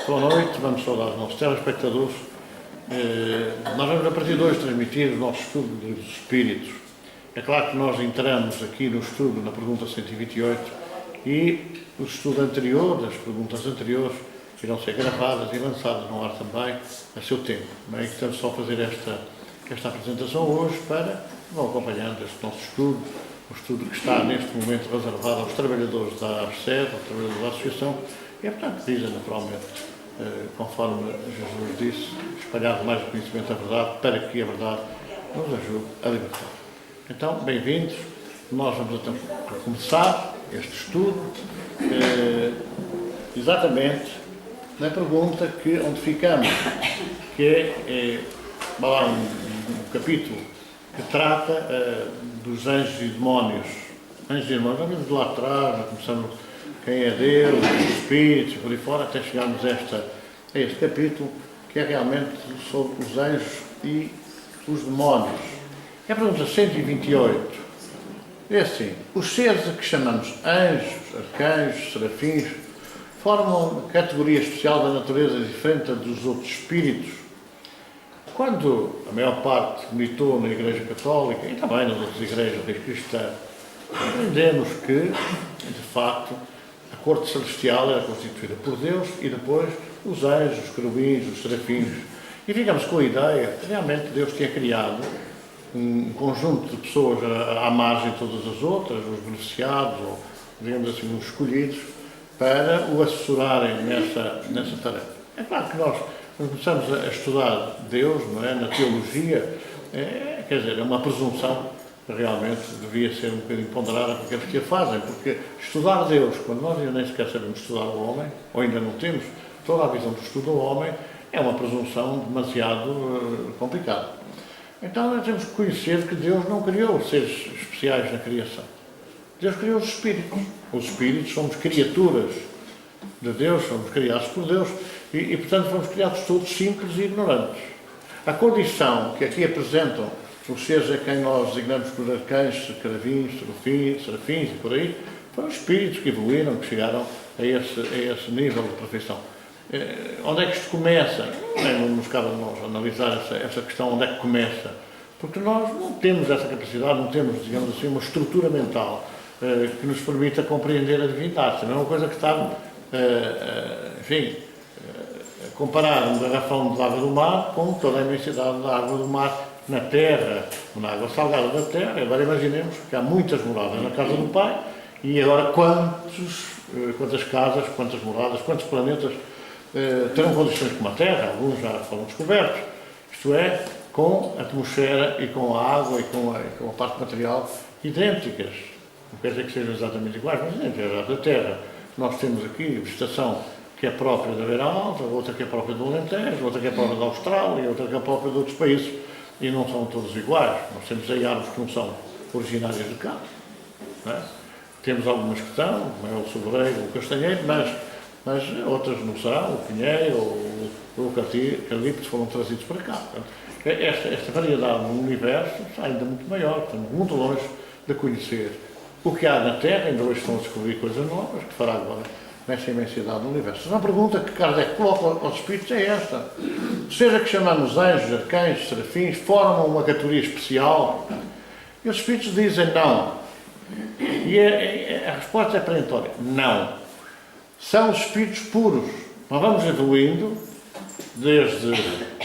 Boa noite, vamos saudar os nossos telespectadores. Nós vamos a partir de hoje transmitir o nosso estudo dos Espíritos. É claro que nós entramos aqui no estudo na pergunta 128 e o estudo anterior, as perguntas anteriores, irão ser gravadas e lançadas no ar também a seu tempo. Bem, estamos só a fazer esta apresentação hoje para vão acompanhando este nosso estudo, o estudo que está neste momento reservado aos trabalhadores da ABSED, aos trabalhadores da Associação, e é portanto visa naturalmente, conforme Jesus disse, espalhar mais o conhecimento da verdade para que a verdade nos ajude a libertar. Então, bem-vindos. Nós vamos então começar este estudo exatamente na pergunta onde ficamos, que é um capítulo que trata dos anjos e demónios. Anjos e demónios, nós vimos de lá atrás, nós começamos quem é Deus, os Espíritos e por aí fora, até chegarmos a este capítulo, que é realmente sobre os anjos e os demónios. É a pergunta 128. É assim, os seres a que chamamos anjos, arcanjos, serafins, formam uma categoria especial da natureza diferente dos outros espíritos. Quando a maior parte militou na Igreja Católica e também nas outras igrejas cristãs, aprendemos que, de facto, a corte celestial era constituída por Deus e depois os anjos, os querubins, os serafins. E ficamos com a ideia que realmente Deus tinha criado um conjunto de pessoas à margem de todas as outras, os beneficiados, ou digamos assim, os escolhidos, para o assessorarem nessa tarefa. É claro que nós, quando começamos a estudar Deus, não é, na teologia, quer dizer, é uma presunção que realmente devia ser um bocadinho ponderada por aqueles que a fazem, porque estudar Deus, quando nós nem sequer sabemos estudar o homem, ou ainda não temos toda a visão do estudo do homem, é uma presunção demasiado complicada. Então nós temos que conhecer que Deus não criou seres especiais na criação. Deus criou os espíritos. Os espíritos somos criaturas de Deus, somos criados por Deus e portanto, fomos criados todos simples e ignorantes. A condição que aqui apresentam os seres a quem nós designamos por arcanjos, querubins, serafins e por aí, foram espíritos que evoluíram, que chegaram a esse nível de perfeição. Onde é que isto começa? Não nos cabe a nós analisar essa questão, onde é que começa. Porque nós não temos essa capacidade, não temos, digamos assim, uma estrutura mental que nos permita compreender a divindade. Não é uma coisa que está, a comparar um garrafão de água do mar com toda a imensidade da água do mar na terra, na água salgada da terra. Agora imaginemos que há muitas moradas na casa do Pai e agora quantas casas, quantas moradas, quantos planetas terão condições como a Terra, alguns já foram descobertos, isto é, com a atmosfera e com a água e com a parte material idênticas. Não quer dizer que sejam exatamente iguais, mas na verdade da Terra nós temos aqui vegetação que é própria da Beira Alta, outra que é própria do Alentejo, outra que é própria da Austrália, outra que é própria de outros países, e não são todos iguais. Nós temos aí árvores que não são originárias de cá, não é? Temos algumas que estão, como é o sobreiro, o castanheiro, mas outras não são, o pinheiro, o eucalipto foram trazidos para cá. Esta variedade no universo está ainda muito maior, estamos muito longe de conhecer o que há na Terra, ainda hoje estão a descobrir coisas novas, que fará agora nessa imensidade do universo. Uma pergunta que Kardec coloca aos espíritos é esta: seja que chamamos anjos, arcanjos, serafins, formam uma categoria especial? E os espíritos dizem não. E a resposta é perentória: não. São os espíritos puros. Nós vamos evoluindo desde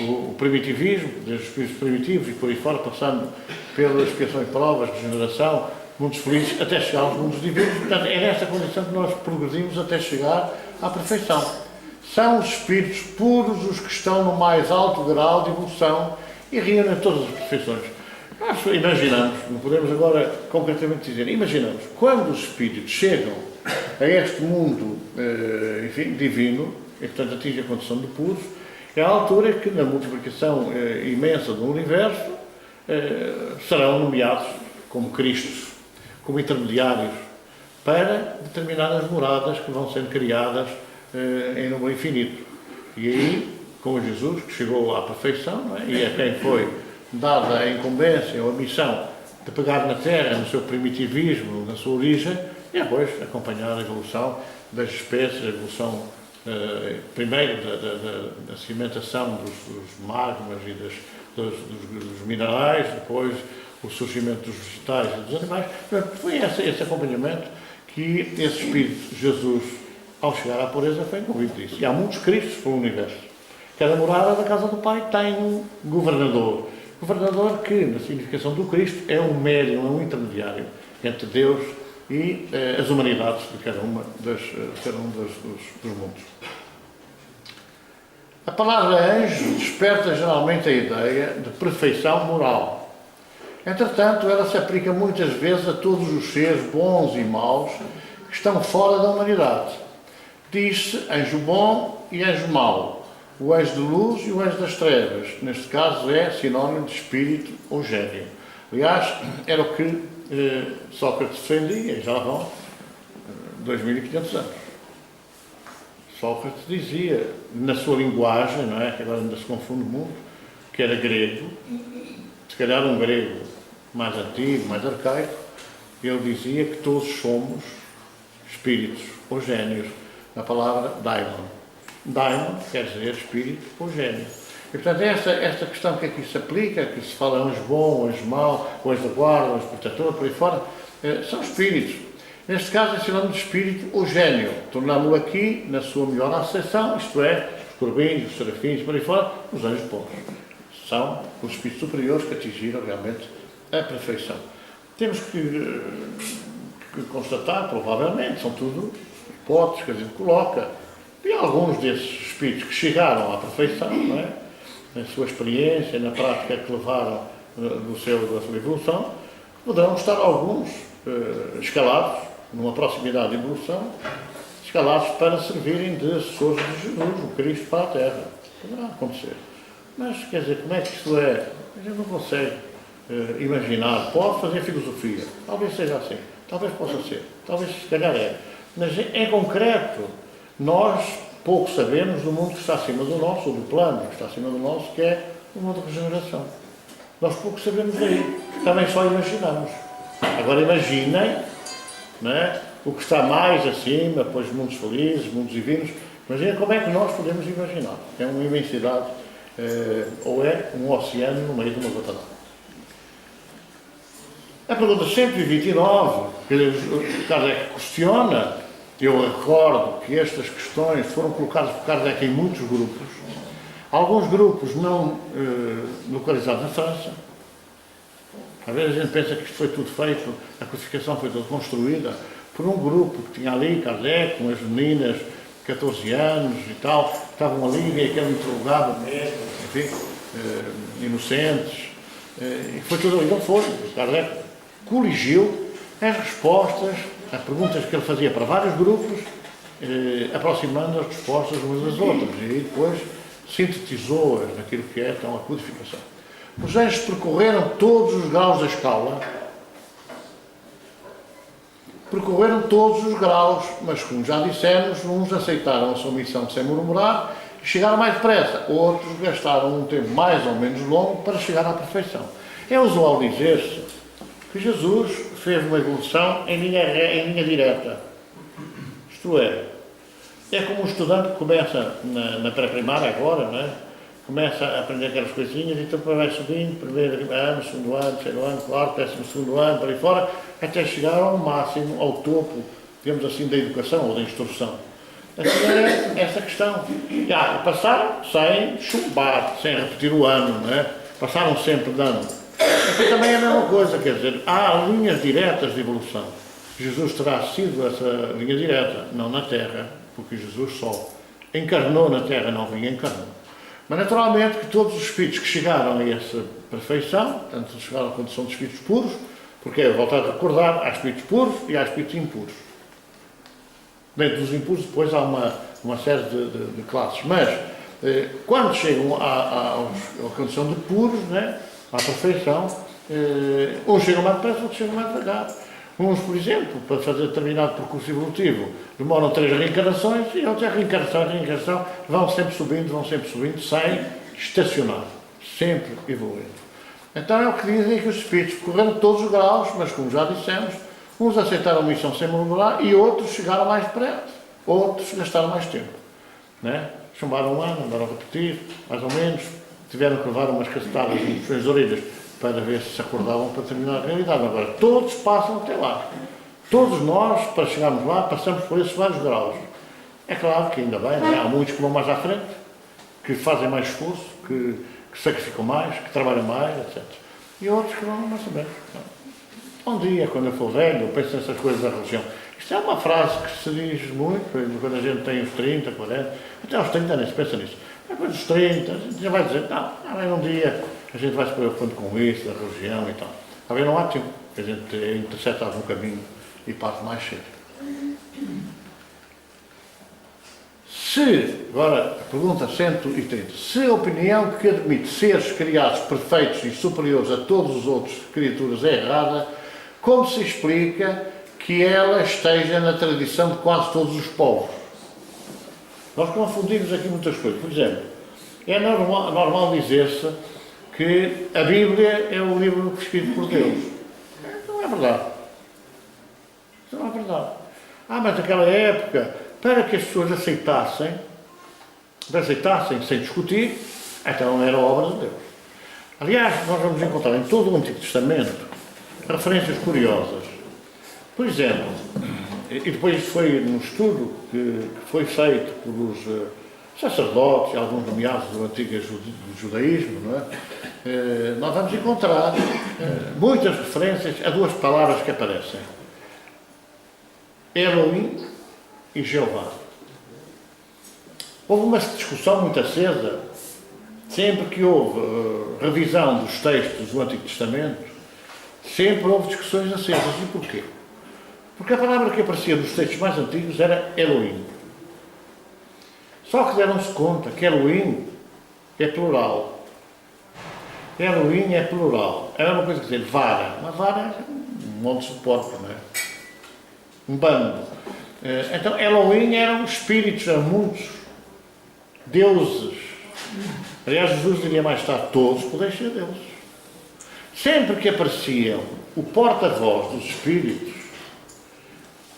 o primitivismo, desde os espíritos primitivos e por aí fora, passando pelas expiações, provas, regeneração, mundos felizes, até chegar aos mundos divinos. Portanto, é nesta condição que nós progredimos até chegar à perfeição. São os espíritos puros os que estão no mais alto grau de evolução e reúnem todas as perfeições. Nós imaginamos, não podemos agora concretamente dizer, imaginamos, quando os espíritos chegam a este mundo, divino, e portanto atingem a condição de puros, é a altura que na multiplicação imensa do universo serão nomeados como Cristos, como intermediários, para determinadas moradas que vão sendo criadas em número infinito. E aí, com Jesus, que chegou à perfeição, não é? E a quem foi dada a incumbência ou a missão de pegar na Terra, no seu primitivismo, na sua origem, e depois acompanhar a evolução das espécies, a evolução primeiro da cimentação dos magmas e dos minerais, depois o surgimento dos vegetais e dos animais. Portanto, foi esse acompanhamento que esse Espírito de Jesus, ao chegar à pureza, foi envolvido disso. E há muitos Cristos pelo universo. Cada morada da casa do Pai tem um governador. Governador que, na significação do Cristo, é um médium, é um intermediário entre Deus e as humanidades de cada um dos mundos. A palavra anjo desperta geralmente a ideia de perfeição moral. Entretanto, ela se aplica muitas vezes a todos os seres bons e maus que estão fora da humanidade. Diz-se anjo bom e anjo mau, o anjo de luz e o anjo das trevas. Neste caso é sinónimo de espírito ou gênio. Aliás, era o que Sócrates defendia, e já vão 2500 anos. Sócrates dizia, na sua linguagem, não é? Que agora ainda se confunde muito, que era grego, se calhar um grego mais antigo, mais arcaico, ele dizia que todos somos espíritos ou gênios, na palavra daimon. Daimon quer dizer espírito ou gênio. E, portanto, esta questão que aqui se aplica, que se fala anjo bom, anjo mau, o anjo da guarda, o anjo protetor, por aí fora, são espíritos. Neste caso, é sinónimo de espírito ou gênio. Tornámo-lo aqui, na sua melhor acessão, isto é, os corbins, os serafins, por aí fora, os anjos bons. São os espíritos superiores que atingiram realmente a perfeição. Temos que constatar, provavelmente, são tudo hipóteses que a gente coloca, e alguns desses espíritos que chegaram à perfeição, não é? Na sua experiência, na prática que levaram da sua evolução, poderão estar alguns escalados, numa proximidade de evolução, escalados para servirem de assessores de Jesus, o Cristo para a Terra. Poderá acontecer. Mas, quer dizer, como é que isso é? A gente não consegue imaginar. Pode fazer filosofia. Talvez seja assim. Talvez possa ser. Talvez, se calhar, é. Mas, em concreto, nós pouco sabemos do mundo que está acima do nosso, ou do plano que está acima do nosso, que é o mundo da regeneração. Nós pouco sabemos daí. Também só imaginamos. Agora imaginem, não é, o que está mais acima, pois mundos felizes, mundos divinos. Imaginem como é que nós podemos imaginar. É uma imensidade, ou é um oceano no meio de uma gota d'água. A pergunta 129, que Kardec questiona, eu recordo que estas questões foram colocadas por Kardec em muitos grupos, alguns grupos não localizados na França. Às vezes a gente pensa que isto foi tudo feito, a crucificação foi toda construída por um grupo que tinha ali Kardec, com as meninas de 14 anos e tal, que estavam ali e aquele interrogado mesmo, enfim, inocentes, e foi tudo ali. Não foi. Kardec coligiu as respostas a perguntas que ele fazia para vários grupos, aproximando as respostas umas das outras, e depois sintetizou-as naquilo que é então a codificação. Os anjos percorreram todos os graus da escala, percorreram todos os graus, mas como já dissemos, uns aceitaram a sua missão sem murmurar e chegaram mais depressa, outros gastaram um tempo mais ou menos longo para chegar à perfeição. É usual dizer-se que Jesus fez uma evolução em linha direta, isto é como um estudante que começa na pré-primária agora, não é? Começa a aprender aquelas coisinhas e então vai subindo, primeiro ano, segundo ano, terceiro ano, quarto, 12º ano, para aí fora, até chegar ao máximo, ao topo, digamos assim, da educação ou da instrução. Assim é essa questão. Passaram sem chumbar, sem repetir o ano, não é? Passaram sempre de ano. Aqui também é a mesma coisa, quer dizer, há linhas diretas de evolução. Jesus terá sido essa linha direta, não na Terra, porque Jesus só encarnou na Terra, não vinha encarnou. Mas naturalmente que todos os espíritos que chegaram a essa perfeição, tanto chegaram à condição de espíritos puros, porque, voltar a recordar, há espíritos puros e há espíritos impuros. Dentro dos impuros depois há uma série de classes, mas quando chegam à condição de puros, né, à perfeição, uns chegam mais depressa, outros chegam mais devagar. Uns, por exemplo, para fazer determinado percurso evolutivo, demoram 3 reencarnações e outros, reencarnação, vão sempre subindo, sem estacionar, sempre evoluindo. Então é o que dizem que os espíritos percorreram todos os graus, mas como já dissemos, uns aceitaram a missão sem murmurar e outros chegaram mais depressa, outros gastaram mais tempo. né? Chumbaram um ano, andaram a repetir, mais ou menos, tiveram que levar umas cacetadas nas orelhas para ver se acordavam para terminar a realidade. Agora, todos passam até lá. Todos nós, para chegarmos lá, passamos por esses vários graus. É claro que ainda bem, né? Há muitos que vão mais à frente, que fazem mais esforço, que sacrificam mais, que trabalham mais, etc. E outros que vão mais ou menos. Um dia, quando eu for velho, eu penso nessas coisas da religião. Isto é uma frase que se diz muito, quando a gente tem os 30, 40, até aos 30 nem se pensa nisso. Depois dos 30, a gente já vai dizer, não, um dia a gente vai se preocupando com isso, da religião e tal. A ver, não há tempo, a gente intercepta algum caminho e parte mais cedo. Se, agora a pergunta 130, se a opinião que admite seres criados perfeitos e superiores a todos os outros criaturas é errada, como se explica que ela esteja na tradição de quase todos os povos? Nós confundimos aqui muitas coisas. Por exemplo, é normal dizer-se que a Bíblia é o livro escrito por Deus. Não é verdade. Isso não é verdade. Mas naquela época, para que as pessoas aceitassem sem discutir, então era obra de Deus. Aliás, nós vamos encontrar em todo o Antigo Testamento referências curiosas. Por exemplo, e depois foi num estudo que foi feito pelos sacerdotes, alguns nomeados do antigo judaísmo, não é? Nós vamos encontrar muitas referências a duas palavras que aparecem: Elohim e Jeová. Houve uma discussão muito acesa, sempre que houve revisão dos textos do Antigo Testamento, sempre houve discussões acesas. E porquê? Porque a palavra que aparecia nos textos mais antigos era Elohim. Só que deram-se conta que Elohim é plural. Elohim é plural. É uma coisa que dizer vara. Uma vara é um monte de porco, não é? Um bando. Então Elohim eram espíritos, eram muitos deuses. Aliás, Jesus diria mais tarde, todos podem ser deuses. Sempre que aparecia o porta-voz dos espíritos,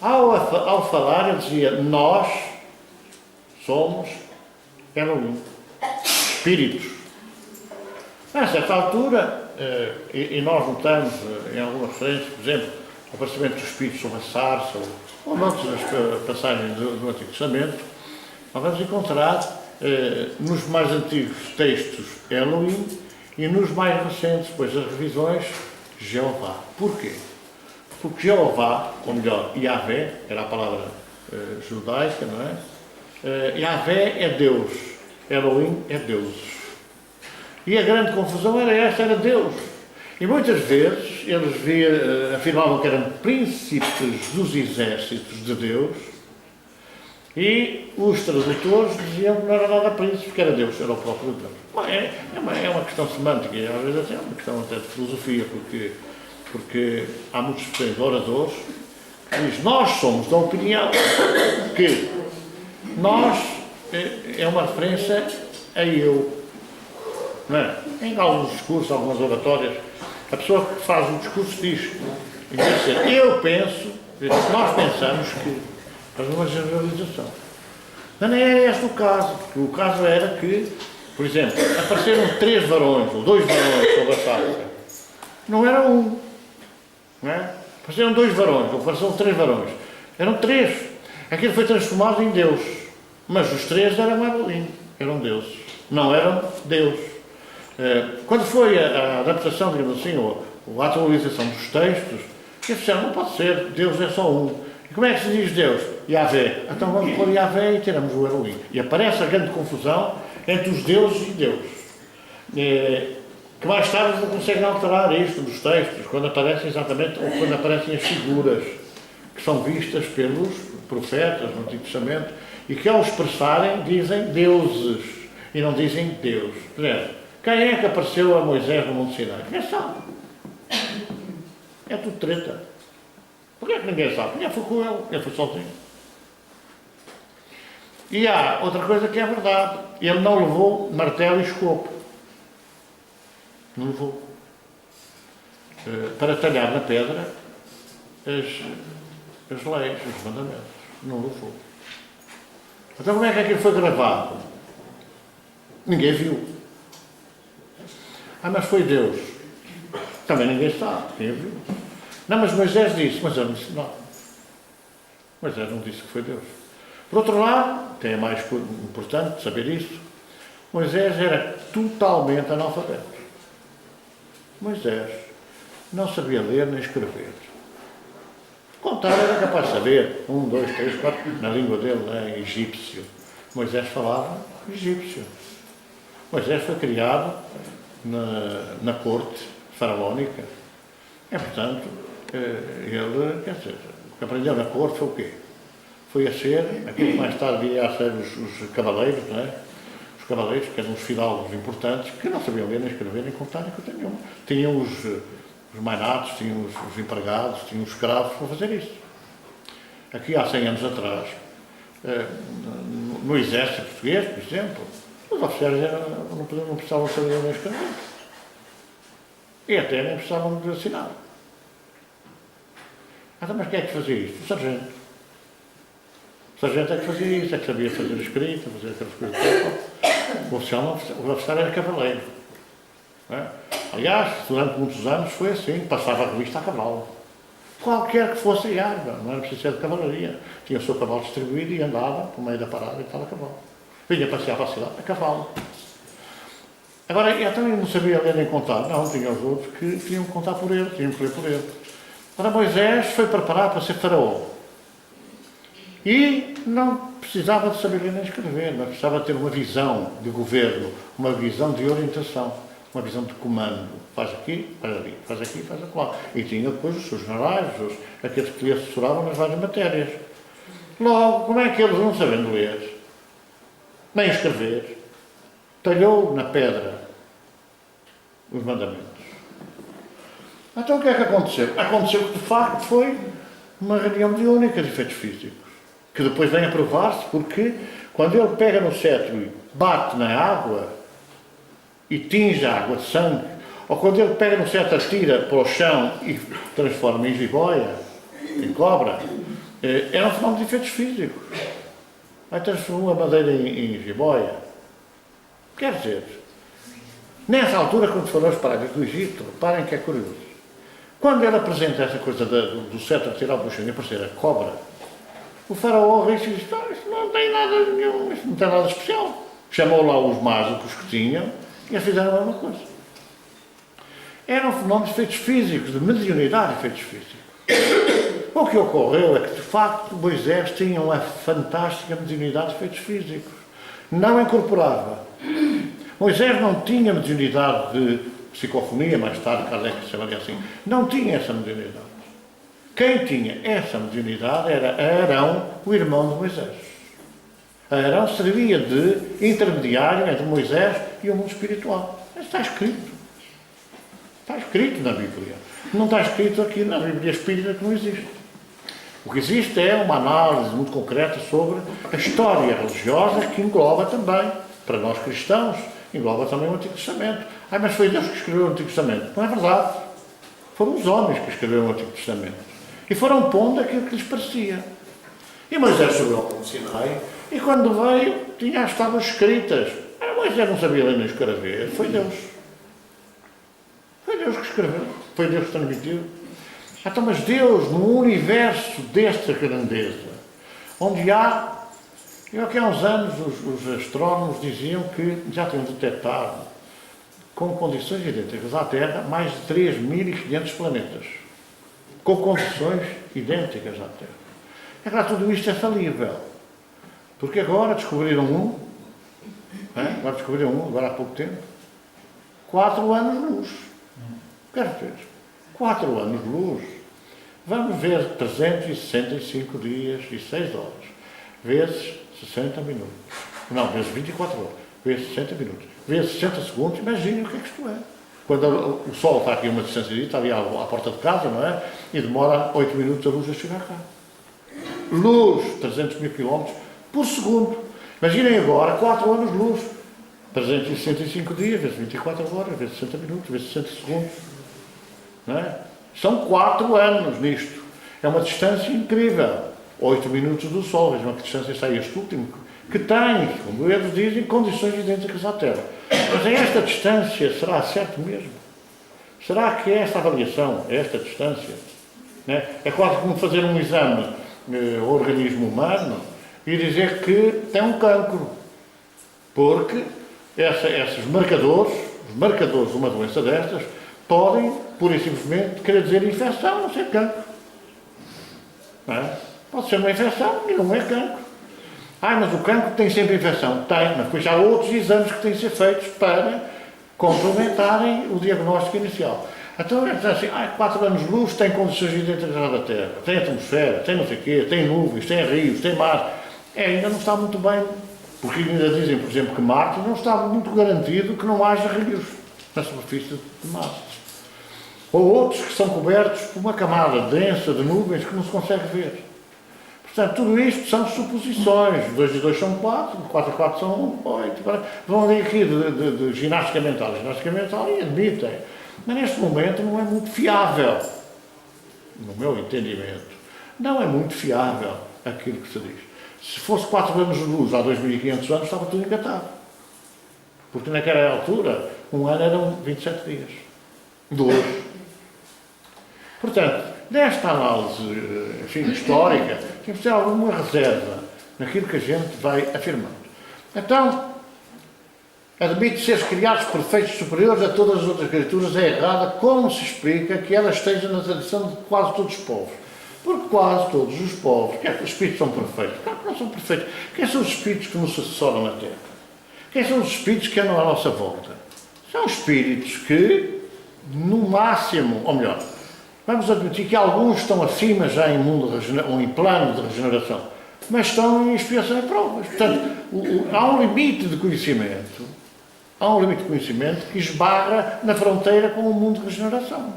ao falar ele dizia, nós somos Elohim, espíritos. A certa altura, e nós notamos em algumas referências, por exemplo, o aparecimento dos espíritos sobre a sarça, ou noutras passagens do Antigo Testamento, nós vamos encontrar nos mais antigos textos Elohim e nos mais recentes, depois das revisões, Jeová. Porquê? Porque Jeová, ou melhor, Yahvé, era a palavra judaica, não é? Yahvé é Deus, Elohim é Deus. E a grande confusão era esta, era Deus. E muitas vezes eles afirmavam que eram príncipes dos exércitos de Deus e os tradutores diziam que não era nada príncipe, que era Deus, era o próprio Deus. É uma questão semântica e às vezes até é uma questão até de filosofia, porque há muitos oradores que dizem, nós somos da opinião que nós é uma referência a eu. Não é? Em alguns discursos, algumas oratórias, a pessoa que faz um discurso diz, em vez de ser eu penso, nós pensamos que faz uma generalização. Mas não era este o caso, porque o caso era que, por exemplo, apareceram 3 varões, ou 2 varões sobre a sarça. Não era um. Não é? Apareceram 2 varões, ou apareceram 3 varões. Eram 3. Aquilo foi transformado em Deus. Mas os 3 eram Elohim, eram deuses. Não eram Deus. Quando foi a adaptação, digamos assim, ou a atualização dos textos, eles disseram, não pode ser, Deus é só um. E como é que se diz Deus? Yahvé. Então vamos pôr Yahvé e tiramos o Elohim. E aparece a grande confusão entre os deuses e Deus. Que mais tarde não conseguem alterar isto nos textos, quando aparecem exatamente, ou quando aparecem as figuras que são vistas pelos profetas no Antigo Testamento e que ao expressarem dizem deuses e não dizem Deus. Por exemplo, quem é que apareceu a Moisés no Monte Sinai? Ninguém sabe. É tudo treta. Porquê é que ninguém sabe? Ninguém foi com ele foi sozinho. E há outra coisa que é verdade. Ele não levou martelo e escopo. Não levou. Para talhar na pedra as leis, os mandamentos. Não levou. Então como é que aquilo foi gravado? Ninguém viu. Ah, mas foi Deus. Também ninguém sabe, ninguém viu. Não, mas Moisés disse, mas eu disse, não. Moisés não disse que foi Deus. Por outro lado, que é mais importante saber isso, Moisés era totalmente analfabeto. Moisés não sabia ler nem escrever. Contar era capaz de saber, 1, 2, 3, 4, na língua dele, né, egípcio. Moisés falava egípcio. Moisés foi criado na corte faraónica. E, portanto, ele, quer dizer, o que aprendeu na corte foi o quê? Foi a ser, aquilo que mais tarde viria a ser os cavaleiros, não é? Os cavaleiros, que eram os fidalgos importantes, que não sabiam ler, nem escrever, nem contar, nem coisa nenhuma. Tinham os mainatos, tinham os empregados, tinham os escravos para fazer isso. Aqui há 100 anos atrás, no exército português, por exemplo, os oficiais não precisavam saber nem escrever. E até nem precisavam de assinar. Mas quem é que fazia isto? O sargento. O sargento é que fazia isso, é que sabia fazer a escrita, fazer aquelas coisas. O oficial não, o oficial era cavaleiro. É? Aliás, durante muitos anos foi assim, passava a revista a cavalo. Qualquer que fosse a arma, não era preciso ser de cavalaria. Tinha o seu cavalo distribuído e andava por meio da parada e estava a cavalo. Vinha passear para a cidade a cavalo. Agora, eu também não sabia ler nem contar. Não, tinha os outros que tinham que contar por ele, tinham que ler por ele. Ora, Moisés foi preparado para ser faraó. E não precisava de saber ler nem escrever, mas precisava ter uma visão de governo, uma visão de orientação, uma visão de comando. Faz aqui, faz ali, faz aqui, faz acolá. E tinha depois os seus generais, aqueles que lhe assessoravam nas várias matérias. Logo, como é que eles, não sabendo ler, nem escrever, talhou na pedra os mandamentos? Então o que é que aconteceu? Aconteceu que de facto foi uma reunião mediúnica de efeitos físicos, que depois vem a provar-se, porque quando ele pega no cetro e bate na água e tinge a água de sangue, ou quando ele pega no cetro, atira para o chão e transforma em jiboia, em cobra, é um fenómeno de efeitos físicos. Aí transformou a madeira em jiboia. Quer dizer, nessa altura, quando foram as pragas do Egito, reparem que é curioso. Quando ele apresenta essa coisa do cetro tirar do chão e aparecer a cobra, o faraó ri-se e disse, isto não tem nada nenhum, isto não tem nada especial. Chamou lá os mágicos que tinham e eles fizeram a mesma coisa. Eram fenómenos de efeitos físicos, de mediunidade de efeitos físicos. O que ocorreu é que, de facto, Moisés tinha uma fantástica mediunidade de efeitos físicos. Não incorporava. Moisés não tinha mediunidade de psicofonia, mais tarde Kardec chamaria assim. Não tinha essa mediunidade. Quem tinha essa mediunidade era Arão, o irmão de Moisés. Arão servia de intermediário entre Moisés e o mundo espiritual. Isso está escrito. Está escrito na Bíblia. Não está escrito aqui na Bíblia Espírita, que não existe. O que existe é uma análise muito concreta sobre a história religiosa, que engloba também, para nós cristãos, engloba também o Antigo Testamento. Mas foi Deus que escreveu o Antigo Testamento. Não é verdade. Foram os homens que escreveram o Antigo Testamento. E foram pondo aquilo que lhes parecia. E Moisés subiu ao Monte Sinai, e quando veio, tinha as tábuas escritas. Moisés não sabia ler nem escrever. Foi Deus. Foi Deus que escreveu. Foi Deus que transmitiu. Então, mas Deus, num universo desta grandeza, onde há... Aqui há uns anos, os astrónomos diziam que já tinham detectado, com condições idênticas à Terra, mais de 3.500 planetas. Com condições idênticas à Terra. É claro, tudo isto é falível. Porque agora descobriram agora há pouco tempo, 4 anos-luz. Quer dizer, 4 anos-luz. Vamos ver 365 dias e 6 horas, vezes 60 minutos. Não, vezes 24 horas, vezes 60 minutos, vezes 60 segundos. Imaginem o que é que isto é. Quando o Sol está aqui a uma distância, está ali à porta de casa, não é? E demora 8 minutos a luz a chegar cá. Luz, 300 mil quilómetros por segundo. Imaginem agora 4 anos de luz. 365 dias, vezes 24 horas, vezes 60 minutos, vezes 60 segundos. Não é? São 4 anos nisto. É uma distância incrível. 8 minutos do Sol, vejam a que distância está este último, que têm, como eles dizem, condições idênticas à Terra. Mas a esta distância será certo mesmo? Será que é esta avaliação, é esta distância? Né? É quase como fazer um exame ao organismo humano e dizer que tem um cancro. Porque esses marcadores, os marcadores de uma doença destas, podem, pura e simplesmente, querer dizer infecção, não ser cancro. Não é? Pode ser uma infecção e não é cancro. Mas o cancro tem sempre infecção. Tem, mas depois há outros exames que têm de ser feitos para complementarem o diagnóstico inicial. Então, é assim, 4 anos-luz tem condições idênticas à da Terra, tem atmosfera, tem não sei o quê, tem nuvens, tem rios, tem mar. Ainda não está muito bem, porque ainda dizem, por exemplo, que Marte não está muito garantido que não haja rios na superfície de Marte. Ou outros que são cobertos por uma camada densa de nuvens que não se consegue ver. Portanto, tudo isto são suposições. 2 e 2 são 4, 4 e 4 são 8. Vão ali aqui de ginástica mental e admitem. Mas neste momento não é muito fiável, no meu entendimento, não é muito fiável aquilo que se diz. Se fosse 4 anos de luz há 2500 anos, estava tudo engatado. Porque naquela altura, um ano eram 27 dias. 2. Portanto, nesta análise, enfim, histórica, temos de ter alguma reserva naquilo que a gente vai afirmando. Então, admite seres criados perfeitos superiores a todas as outras criaturas é errada, como se explica que ela esteja na tradição de quase todos os povos. Porque quase todos os povos, que os espíritos são perfeitos? Claro que não são perfeitos. Quem são os espíritos que nos assessoram na Terra? Quem são os espíritos que andam à nossa volta? São espíritos que, no máximo, ou melhor, vamos admitir que alguns estão acima já em mundo ou em plano de regeneração, mas estão em expiação e provas. Portanto, há um limite de conhecimento, que esbarra na fronteira com o mundo de regeneração.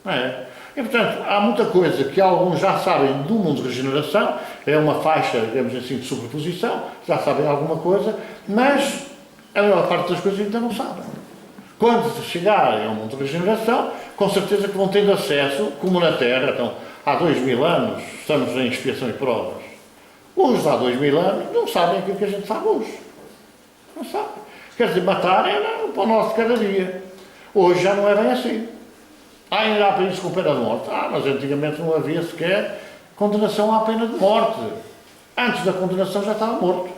Não é? E, portanto, há muita coisa que alguns já sabem do mundo de regeneração, é uma faixa, digamos assim, de sobreposição, já sabem alguma coisa, mas a maior parte das coisas ainda não sabem. Quando chegarem ao mundo de regeneração, com certeza que vão tendo acesso, como na Terra, então, há 2000 anos, estamos em expiação e provas. Os há 2000 anos não sabem aquilo que a gente sabe hoje. Não sabem. Quer dizer, matar era o pão nosso de cada dia. Hoje já não é bem assim. Ainda há países com pena de morte. Mas antigamente não havia sequer condenação à pena de morte. Antes da condenação já estava morto.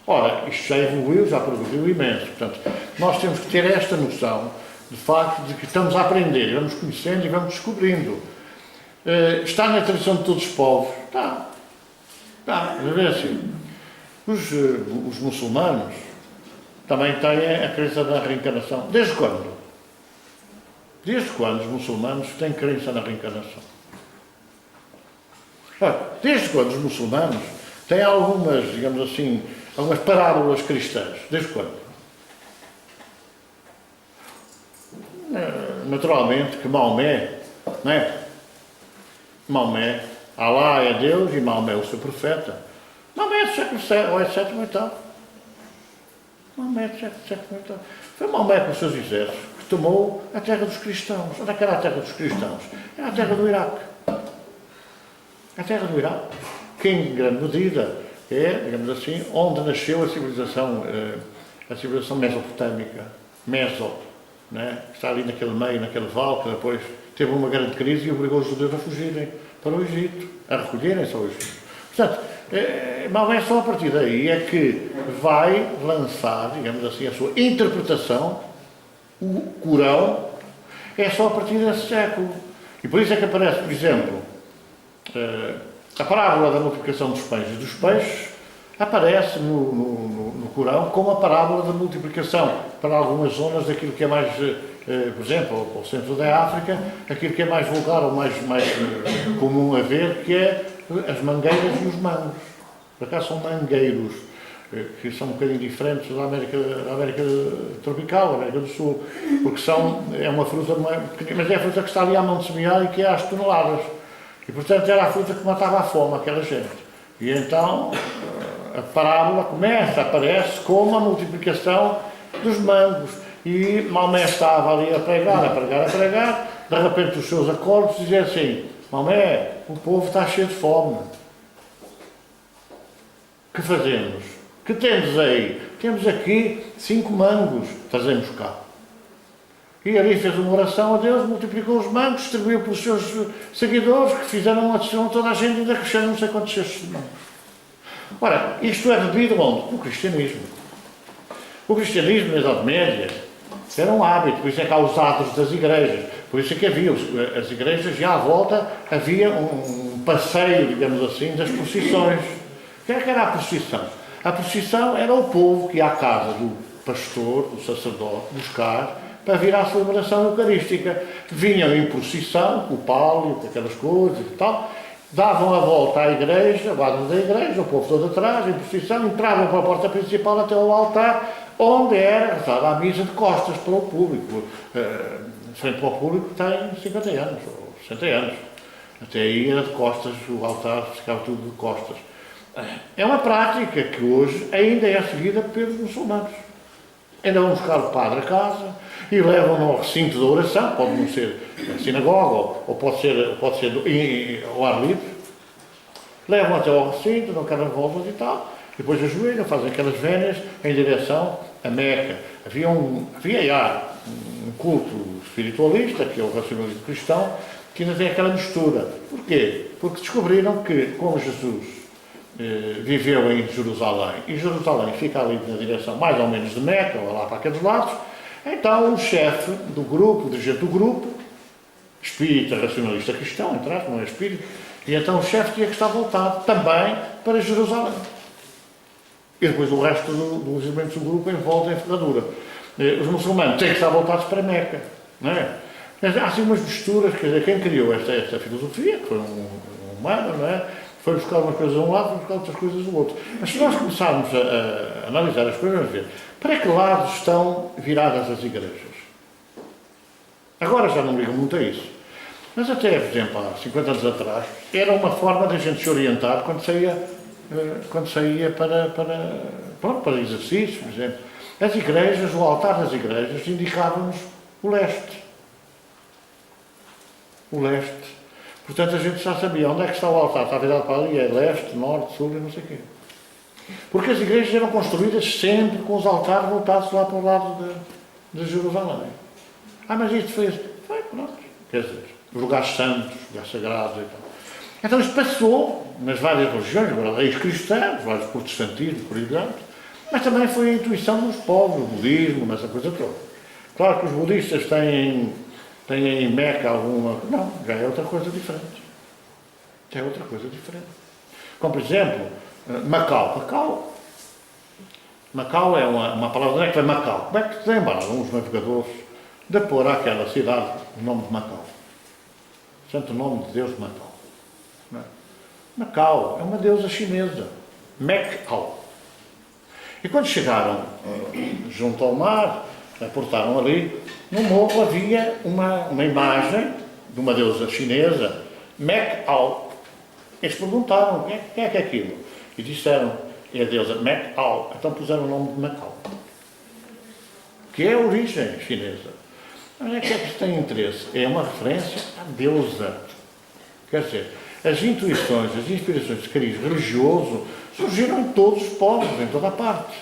Ora, isto já evoluiu, já progrediu imenso. Portanto, nós temos que ter esta noção, de facto, de que estamos a aprender, vamos conhecendo e vamos descobrindo. Está na tradição de todos os povos? Está. Mas é assim. Os muçulmanos também têm a crença na reencarnação. Desde quando? Desde quando os muçulmanos têm crença na reencarnação? Desde quando os muçulmanos têm algumas, digamos assim, algumas parábolas cristãs? Desde quando? Naturalmente que Maomé, não é? Maomé, Alá é Deus e Maomé é o seu profeta. Maomé é do século VII, ou é do século VIII. Maomé é do século VIII. Foi Maomé com os seus exércitos que tomou a terra dos cristãos. Onde é que era a terra dos cristãos? Era a terra do Iraque. A terra do Iraque, que em grande medida é, digamos assim, onde nasceu a civilização mesopotâmica. Né? Que está ali naquele meio, naquele vale, que depois teve uma grande crise e obrigou os judeus a fugirem para o Egito, a recolherem-se ao Egito. Portanto, Maomé só a partir daí é que vai lançar, digamos assim, a sua interpretação, o Corão, é só a partir desse século. E por isso é que aparece, por exemplo, a parábola da multiplicação dos pães e dos peixes, aparece no Corão como a parábola da multiplicação para algumas zonas daquilo que é mais, por exemplo, ao centro da África, aquilo que é mais vulgar ou mais comum a ver, que é as mangueiras e os mangos. Por acaso são mangueiros, que são um bocadinho diferentes da América tropical, da América do Sul, porque é uma fruta, mas é a fruta que está ali à mão de semear e que é às toneladas. E, portanto, era a fruta que matava a fome aquela gente. E então a parábola aparece como a multiplicação dos mangos. E Maomé estava ali a pregar, de repente os seus acordos diziam assim: Maomé, o povo está cheio de fome. que fazemos? Que temos aí? Temos aqui 5 mangos, trazemos cá. E ali fez uma oração a Deus, multiplicou os mangos, distribuiu pelos seus seguidores, que fizeram uma decisão, toda a gente ainda cresceram não sei quantos cestos de mangos. Ora, isto é devido onde? No cristianismo. O cristianismo, na Idade Média, era um hábito, por isso é que há os atos das igrejas, por isso é que havia as igrejas e à volta havia um passeio, digamos assim, das procissões. O que era a procissão? A procissão era o povo que ia à casa do pastor, do sacerdote, buscar para vir à celebração eucarística. Vinham em procissão, com o pálio, com aquelas coisas e tal, davam a volta à igreja, guardas da igreja, o povo todo atrás, em procissão, entravam pela porta principal até ao altar, onde era rezada a missa de costas para o público. Frente para o público tem 50 anos, ou 60 anos. Até aí era de costas, o altar ficava tudo de costas. É uma prática que hoje ainda é seguida pelos muçulmanos. Ainda vão buscar o padre a casa e levam-no ao recinto da oração, pode não ser a sinagoga, ou pode ser ao ar livre. Levam até ao recinto, dão aquelas voltas e tal, e depois ajoelham, fazem aquelas vénias em direção a Meca. Havia já um culto espiritualista, que é o racionalismo cristão, que ainda tem aquela mistura. Porquê? Porque descobriram que, como Jesus viveu em Jerusalém, e Jerusalém fica ali na direção mais ou menos de Meca, ou lá para aqueles lados, então o chefe do grupo, o dirigente do grupo, espírita racionalista cristão, não é espírita, e então o chefe tinha que estar voltado também para Jerusalém. E depois o resto dos elementos do grupo em volta em ferradura. Os muçulmanos têm que estar voltados para Meca, não é? Mas há assim umas misturas, quer dizer, quem criou esta filosofia, que foi um humano, não é? Foi buscar umas coisas de um lado, foi buscar outras coisas do outro. Mas se nós começarmos a analisar as coisas, vamos ver para que lado estão viradas as igrejas. Agora já não ligam muito a isso. Mas até, por exemplo, há 50 anos atrás, era uma forma de a gente se orientar quando saía para exercícios, por exemplo. As igrejas, o altar das igrejas, indicavam-nos o leste. O leste. Portanto, a gente já sabia onde é que está o altar. Está virado para ali, é leste, norte, sul e não sei o quê. Porque as igrejas eram construídas sempre com os altares voltados lá para o lado de Jerusalém. Mas isto foi pronto. Quer dizer, os lugares santos, os lugares sagrados e tal. Então isto passou nas várias religiões, verdadeiros cristãos, vários protestantismos, por exemplo, mas também foi a intuição dos povos, o budismo, essa coisa toda. Claro que os budistas têm em Meca alguma... Não, já é outra coisa diferente. Já é outra coisa diferente. Como, por exemplo, Macau. Macau é uma palavra... Onde é que vem Macau? Como é que se lembraram os navegadores de pôr àquela cidade o nome de Macau? Santo nome de Deus de Macau. Não é? Macau é uma deusa chinesa. Macau. E quando chegaram junto ao mar, aportaram ali, no morro havia uma imagem de uma deusa chinesa, Macau. Eles perguntaram, quem é que é aquilo? E disseram, é a deusa Macau. Então puseram o nome de Macau, que é a origem chinesa. Mas é que isso tem interesse? É uma referência à deusa. Quer dizer, as intuições, as inspirações de cariz religioso surgiram em todos os povos, em toda a parte.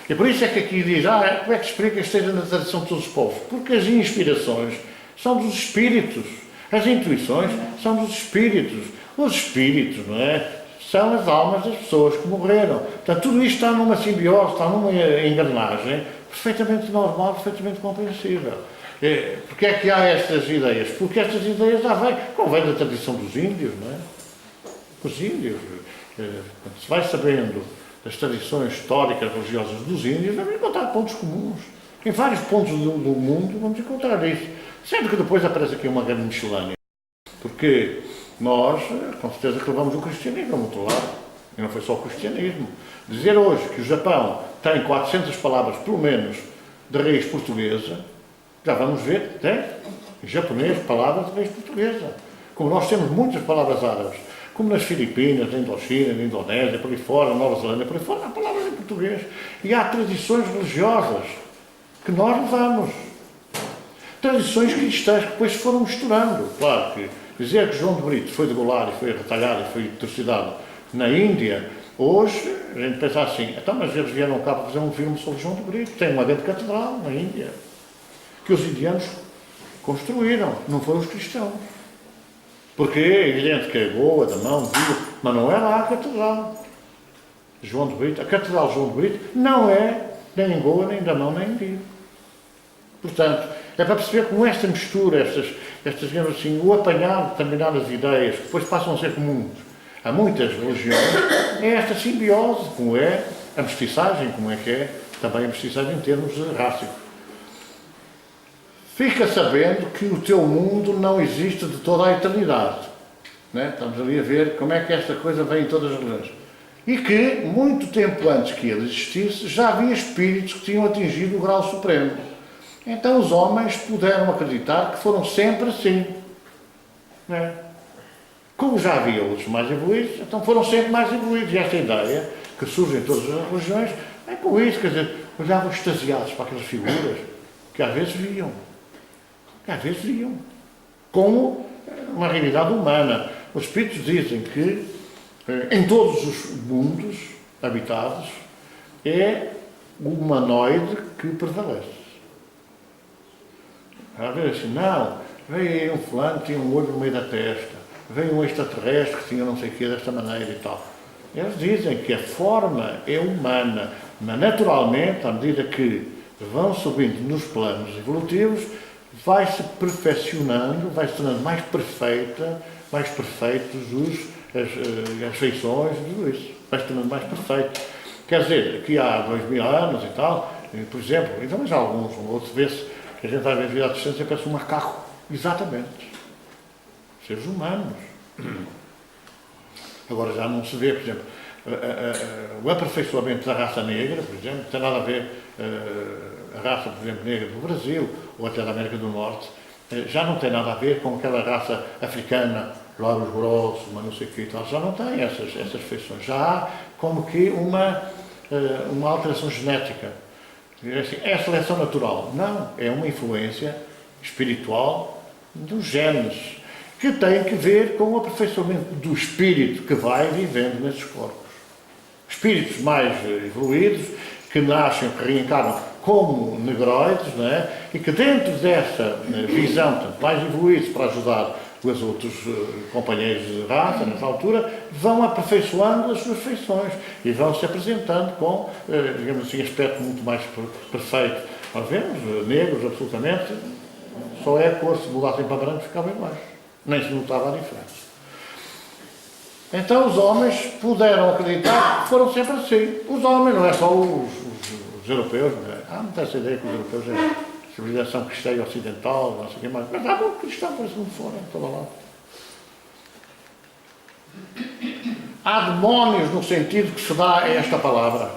E por isso é que aqui diz, como é que se explica que esteja na tradição de todos os povos? Porque as inspirações são dos espíritos, as intuições são dos espíritos. Os espíritos, não é? São as almas das pessoas que morreram. Portanto, tudo isto está numa simbiose, está numa engrenagem perfeitamente normal, perfeitamente compreensível. Porque é que há estas ideias? Porque estas ideias já vêm da tradição dos índios, não é? Os índios, se vai sabendo das tradições históricas religiosas dos índios, vamos encontrar pontos comuns. Em vários pontos do mundo vamos encontrar isso. Sendo que depois aparece aqui uma grande miscelânea. Porque nós, com certeza, que levamos o cristianismo a muito lado. E não foi só o cristianismo. Dizer hoje que o Japão tem 400 palavras, pelo menos, de raiz portuguesa, já vamos ver, tem, em japonês, palavras de raiz portuguesa. Como nós temos muitas palavras árabes. Como nas Filipinas, na Indochina, na Indonésia, por aí fora, na Nova Zelândia, por aí fora, há palavras em português. E há tradições religiosas que nós levamos. Tradições cristãs que depois se foram misturando. Claro que dizer que João de Brito foi degolado e foi retalhado e foi trucidado na Índia Hoje, a gente pensa assim, então, mas eles vieram cá para fazer um filme sobre João de Brito, tem uma grande catedral na Índia, que os indianos construíram, não foram os cristãos. Porque é evidente que é Goa, Damão, Vila, mas não é lá a catedral de João de Brito. A catedral de João de Brito não é nem em Goa, nem em Damão, nem em Vila. Portanto, é para perceber como esta mistura, digamos assim, o apanhar de determinadas ideias, que depois passam a ser comuns a muitas religiões, é esta simbiose, como é a mestiçagem, como é que é também a mestiçagem em termos rássicos. Fica sabendo que o teu mundo não existe de toda a eternidade. Né? Estamos ali a ver como é que esta coisa vem em todas as religiões. E que, muito tempo antes que ele existisse, já havia espíritos que tinham atingido o grau supremo. Então os homens puderam acreditar que foram sempre assim. Né? Como já havia outros mais evoluídos, então foram sempre mais evoluídos. E esta ideia, que surge em todas as religiões, é com isso, quer dizer, olhavam extasiados para aquelas figuras que às vezes viam. Como uma realidade humana. Os espíritos dizem que em todos os mundos habitados é o humanoide que prevalece. A ver assim, não, veio aí um fulano que tinha um olho no meio da testa, veio um extraterrestre que tinha não sei o que desta maneira e tal. Eles dizem que a forma é humana, mas naturalmente, à medida que vão subindo nos planos evolutivos, vai-se perfeccionando, vai-se tornando mais perfeita, mais perfeitos as feições, tudo isso. Vai-se tornando mais perfeito. Quer dizer, aqui há 2000 anos e tal, por exemplo, então, mas há alguns, outros vê-se que a gente vai ver à distância e parece um macaco. Exatamente. Seres humanos. Agora já não se vê, por exemplo, o aperfeiçoamento da raça negra, por exemplo, não tem nada a ver a raça, por exemplo, negra do Brasil ou até da América do Norte, já não tem nada a ver com aquela raça africana, lábios grossos, mas não sei o que e tal, já não tem essas feições. Já há como que uma alteração genética. Assim, é seleção natural. Não, é uma influência espiritual dos genes, que tem que ver com o aperfeiçoamento do espírito que vai vivendo nesses corpos. Espíritos mais evoluídos, que nascem, que reencarnam como negroides, não é? E que dentro dessa visão, portanto, mais evoluídos para ajudar os outros companheiros de raça, nessa altura, vão aperfeiçoando as suas feições e vão se apresentando com, digamos assim, aspecto muito mais perfeito. Nós vemos negros, absolutamente, só é a cor, se mudassem para branco, ficava em baixo. Nem se notava a diferença. Então os homens puderam acreditar que foram sempre assim. Os homens, não é só os europeus, não é? Há muita essa ideia que os europeus é civilização cristã e ocidental, não sei o que mais. Mas há muito cristão, parece que não foram, estava lá. Há demónios no sentido que se dá a esta palavra.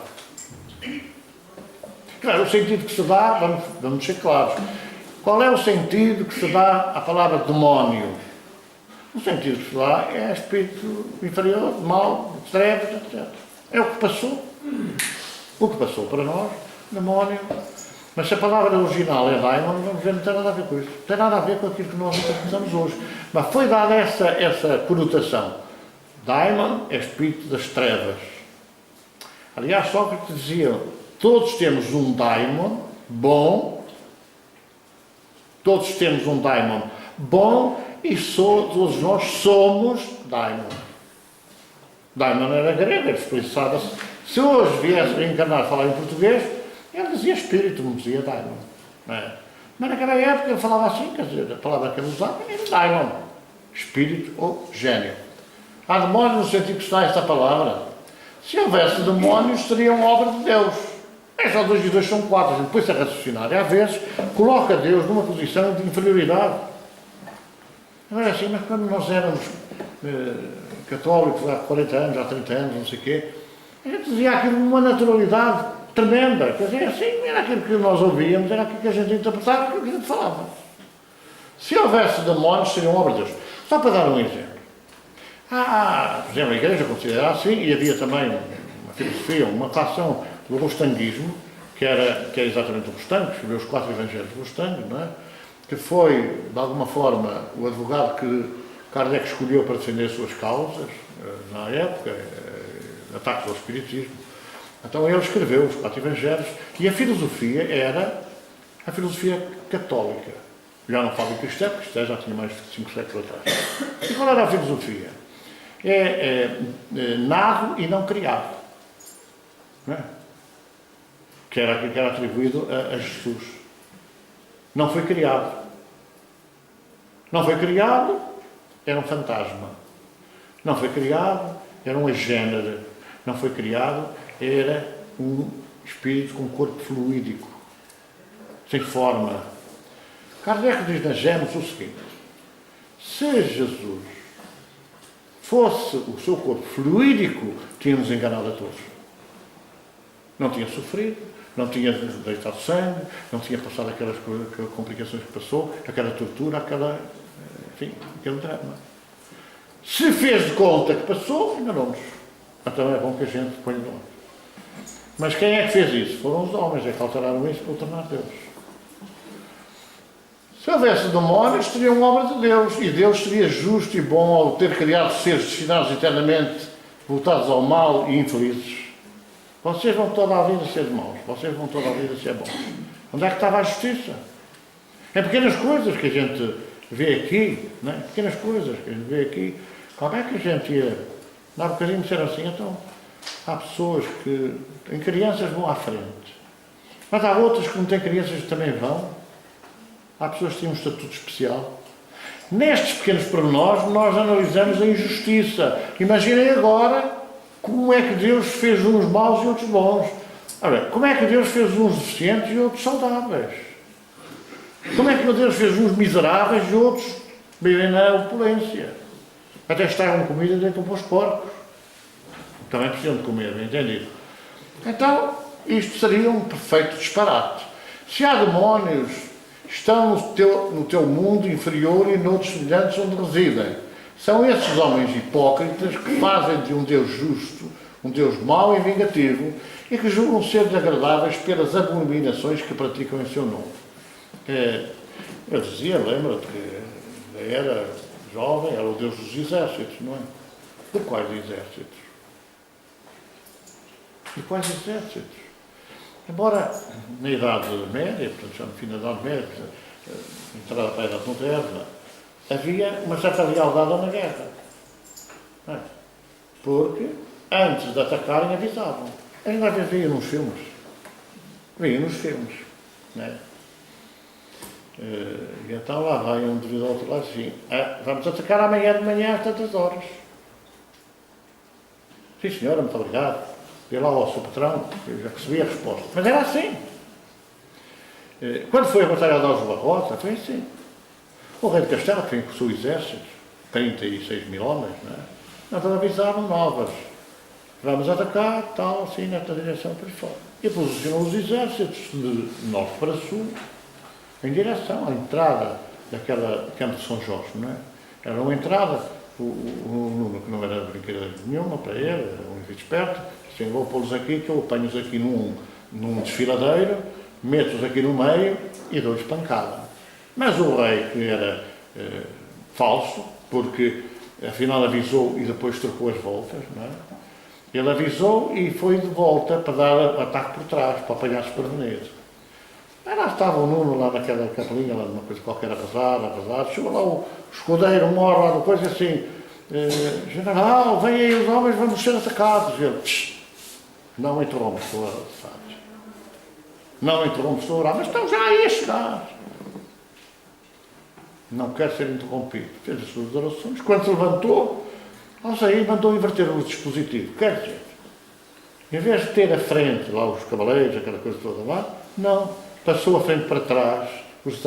Claro, o sentido que se dá, vamos ser claros. Qual é o sentido que se dá à palavra demónio? O sentido que se dá é espírito inferior, mau, de trevas, etc. É o que passou. O que passou para nós, demónio. Mas se a palavra original é daimon, vamos ver, não tem nada a ver com isso. Não tem nada a ver com aquilo que nós interpretamos hoje. Mas foi dada essa conotação. Daimon é espírito das trevas. Aliás, Sócrates dizia, todos temos um daimon bom, todos temos um daimon bom e todos nós somos daimon. Daimon era grego, ele expressava-se. Se hoje viesse reencarnar a falar em português, ele dizia espírito, não dizia daimon. Não é? Mas naquela época ele falava assim, quer dizer, a palavra que ele usava era daimon, espírito ou gênio. Há demónios no sentido que está esta palavra. Se houvesse demónios, seriam obra de Deus. É só 2 e 2 são 4, a gente depois a raciocinar. E às vezes coloca Deus numa posição de inferioridade. Não é assim, mas quando nós éramos católicos há 40 anos, há 30 anos, não sei o quê, a gente dizia aquilo numa naturalidade tremenda. Quer dizer, assim, era aquilo que nós ouvíamos, era aquilo que a gente interpretava, aquilo que a gente falava. Se houvesse demónios, seriam obra de Deus. Só para dar um exemplo. Por exemplo, a igreja considerava assim, e havia também uma filosofia, uma facção do rostanguismo, que é exatamente o Rostango, que escreveu os 4 evangelhos do Rostango, não é? Que foi, de alguma forma, o advogado que Kardec escolheu para defender as suas causas, na época, ataques ao espiritismo. Então ele escreveu os 4 evangelhos e a filosofia era a filosofia católica. Já não falo em cristã, porque cristã já tinha mais de 5 séculos atrás. E qual era a filosofia? Nado e não criado. Não é? Que era aquilo que era atribuído a Jesus. Não foi criado. Não foi criado, era um fantasma. Não foi criado, era um agênere. Não foi criado, era um espírito com corpo fluídico, sem forma. Kardec diz na Gênesis o seguinte: se Jesus fosse o seu corpo fluídico, tínhamos enganado a todos. Não tinha sofrido, não tinha deitado sangue, não tinha passado aquelas complicações que passou, aquela tortura, enfim, aquele drama. Se fez de conta que passou, enganou-nos. Então é bom que a gente ponha de lado. Mas quem é que fez isso? Foram os homens, é que alteraram isso para o tornar Deus. Se houvesse demónios, teriam obra de Deus, e Deus seria justo e bom ao ter criado seres destinados eternamente voltados ao mal e infelizes. Vocês vão toda a vida ser maus, vocês vão toda a vida ser bons. Onde é que estava a justiça? Em pequenas coisas que a gente vê aqui, não é? Pequenas coisas que a gente vê aqui. Como é que a gente ia? Há um bocadinho disseram assim, então, há pessoas que têm crianças vão à frente. Mas há outras que não têm crianças que também vão. Há pessoas que têm um estatuto especial. Nestes pequenos pormenores, nós analisamos a injustiça. Imaginem agora como é que Deus fez uns maus e outros bons. Ora, como é que Deus fez uns deficientes e outros saudáveis? Como é que Deus fez uns miseráveis e outros vivem na opulência? Até estavam comida dentro dos porcos. Também precisam de comer, bem entendido? Então, isto seria um perfeito disparate. Se há demónios, estão no teu mundo inferior e noutros semelhantes onde residem. São esses homens hipócritas que fazem de um Deus justo, um Deus mau e vingativo, e que julgam ser desagradáveis pelas abominações que praticam em seu nome. Eu dizia, lembra-te que era jovem, era o Deus dos exércitos, não é? De quais exércitos? De quais exércitos? Embora na Idade Média, portanto já no fim da Idade Média, entrada para a Idade Moderna, havia uma certa lealdade na guerra. Não é? Porque antes de atacarem avisavam. Ainda às vezes via nos filmes. Via nos filmes. Não é? E então lá vai um devido ao outro lado assim, vamos atacar amanhã de manhã às tantas horas. Sim senhora, muito obrigado. Vê lá ao seu patrão, eu já recebi a resposta. Mas era assim. Quando foi a Batalha de Alves Barrota, foi assim. O rei de Castelo, que vem com o seu exército, 36 mil homens, não é? Nós avisaram novas. Vamos atacar, tal, assim, nesta direção, por aí fora. E posicionou os exércitos de norte para sul, em direção à entrada daquela campo de São Jorge, não é? Era uma entrada, o Nuno, que não era brincadeira nenhuma para ele, era um indivíduo esperto, assim, vou pô-los aqui, que eu apanho-os aqui num desfiladeiro, meto-os aqui no meio e dou-lhes pancada. Mas o rei, que era falso, porque afinal avisou e depois trocou as voltas, não é? Ele avisou e foi de volta para dar ataque por trás, para apanhar-se prevenido. Aí lá estava o Nuno, lá naquela capelinha, lá numa coisa qualquer, arrasado. Chegou lá o escudeiro, mora lá no coisa assim, general, vem aí os homens, vamos ser atacados. E ele, não interrompe, estou a orar. Não interrompe, estou a orar, mas estão já aí a chegar. Não quer ser interrompido. Fez as suas orações. Quando se levantou, ao sair, mandou inverter o dispositivo. Quer dizer, em vez de ter a frente, lá os cavaleiros, aquela coisa toda lá, não. Passou a frente para trás, os de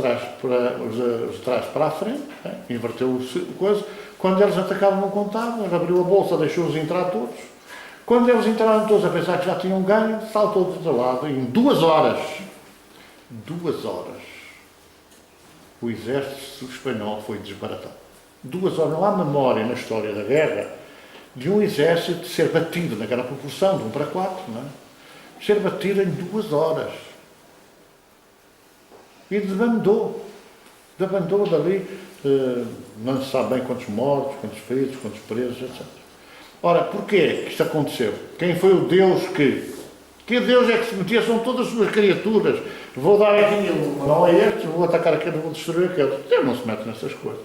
trás para a frente, inverteu a coisa. Quando eles atacavam, não contavam, ele abriu a bolsa, deixou-os entrar todos. Quando eles entraram todos a pensar que já tinham ganho, saltou do outro lado, em 2 horas, o exército espanhol foi desbaratado. 2 horas, não há memória na história da guerra de um exército ser batido naquela proporção, de 1 para 4, não é? Ser batido em 2 horas. E desbandou dali, não se sabe bem quantos mortos, quantos feridos, quantos presos, etc. Ora, porquê que isto aconteceu? Quem foi o Deus que... Que Deus é que se metia? São todas as suas criaturas. Vou dar aqui, não é este, vou atacar aquele, vou destruir aquele. Deus não se mete nessas coisas.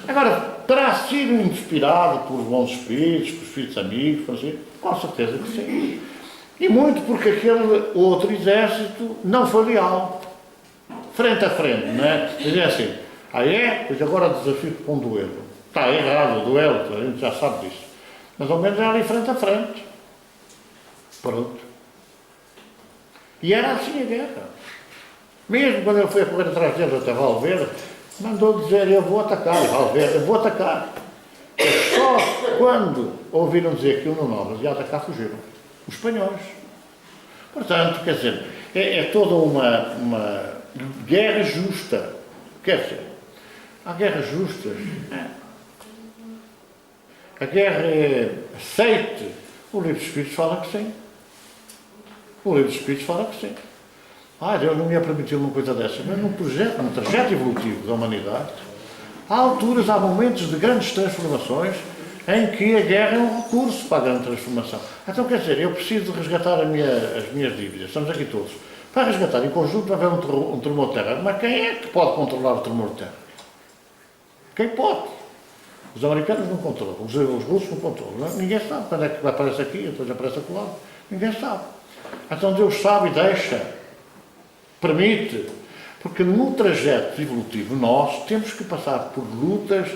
Agora, terá sido inspirado por bons espíritos, por espíritos amigos, por assim? Com certeza que sim. E muito porque aquele outro exército não foi leal. Frente a frente, não é? Dizia assim, pois agora desafio-te para um duelo. Está errado o duelo, a gente já sabe disso. Mas ao menos era ali frente a frente. Pronto. E era assim a guerra. Mesmo quando ele foi a correr atrás deles até Valverde, mandou dizer, eu vou atacar, Valverde, eu vou atacar. Só quando ouviram dizer que o Nuno Novas ia atacar, fugiram. Os espanhóis. Portanto, quer dizer, é toda uma guerra justa. Quer dizer, há guerras justas. A guerra é aceite. O livro dos Espíritos fala que sim. O livro dos Espíritos fala que sim. Deus não me ia permitir uma coisa dessa. Mas num trajeto evolutivo da humanidade, há alturas, há momentos de grandes transformações em que a guerra é um recurso para a grande transformação. Então, quer dizer, eu preciso de resgatar as minhas dívidas. Estamos aqui todos. Para resgatar em conjunto vai haver um tremor de terra. Mas quem é que pode controlar o tremor de terra? Quem pode? Os americanos não controlam. Os russos não controlam. Ninguém sabe quando é que aparece aqui, depois aparece acolá. Ninguém sabe. Então Deus sabe e deixa, permite, porque no trajeto evolutivo nós temos que passar por lutas,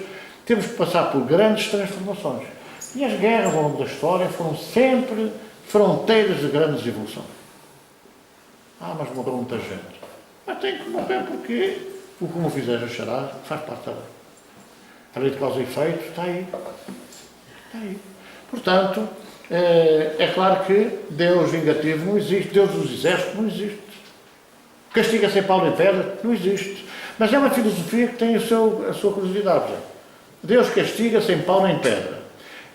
temos que passar por grandes transformações. E as guerras ao longo da história foram sempre fronteiras de grandes evoluções. Mas morreu muita gente. Mas tem que morrer porque o que me fizeres achará faz parte da lei. A lei de causa e efeito está aí. Está aí. Portanto, é claro que Deus vingativo não existe, Deus dos exércitos não existe. Castiga sem pau nem pedra não existe. Mas é uma filosofia que tem a sua curiosidade. Deus castiga sem pau nem pedra.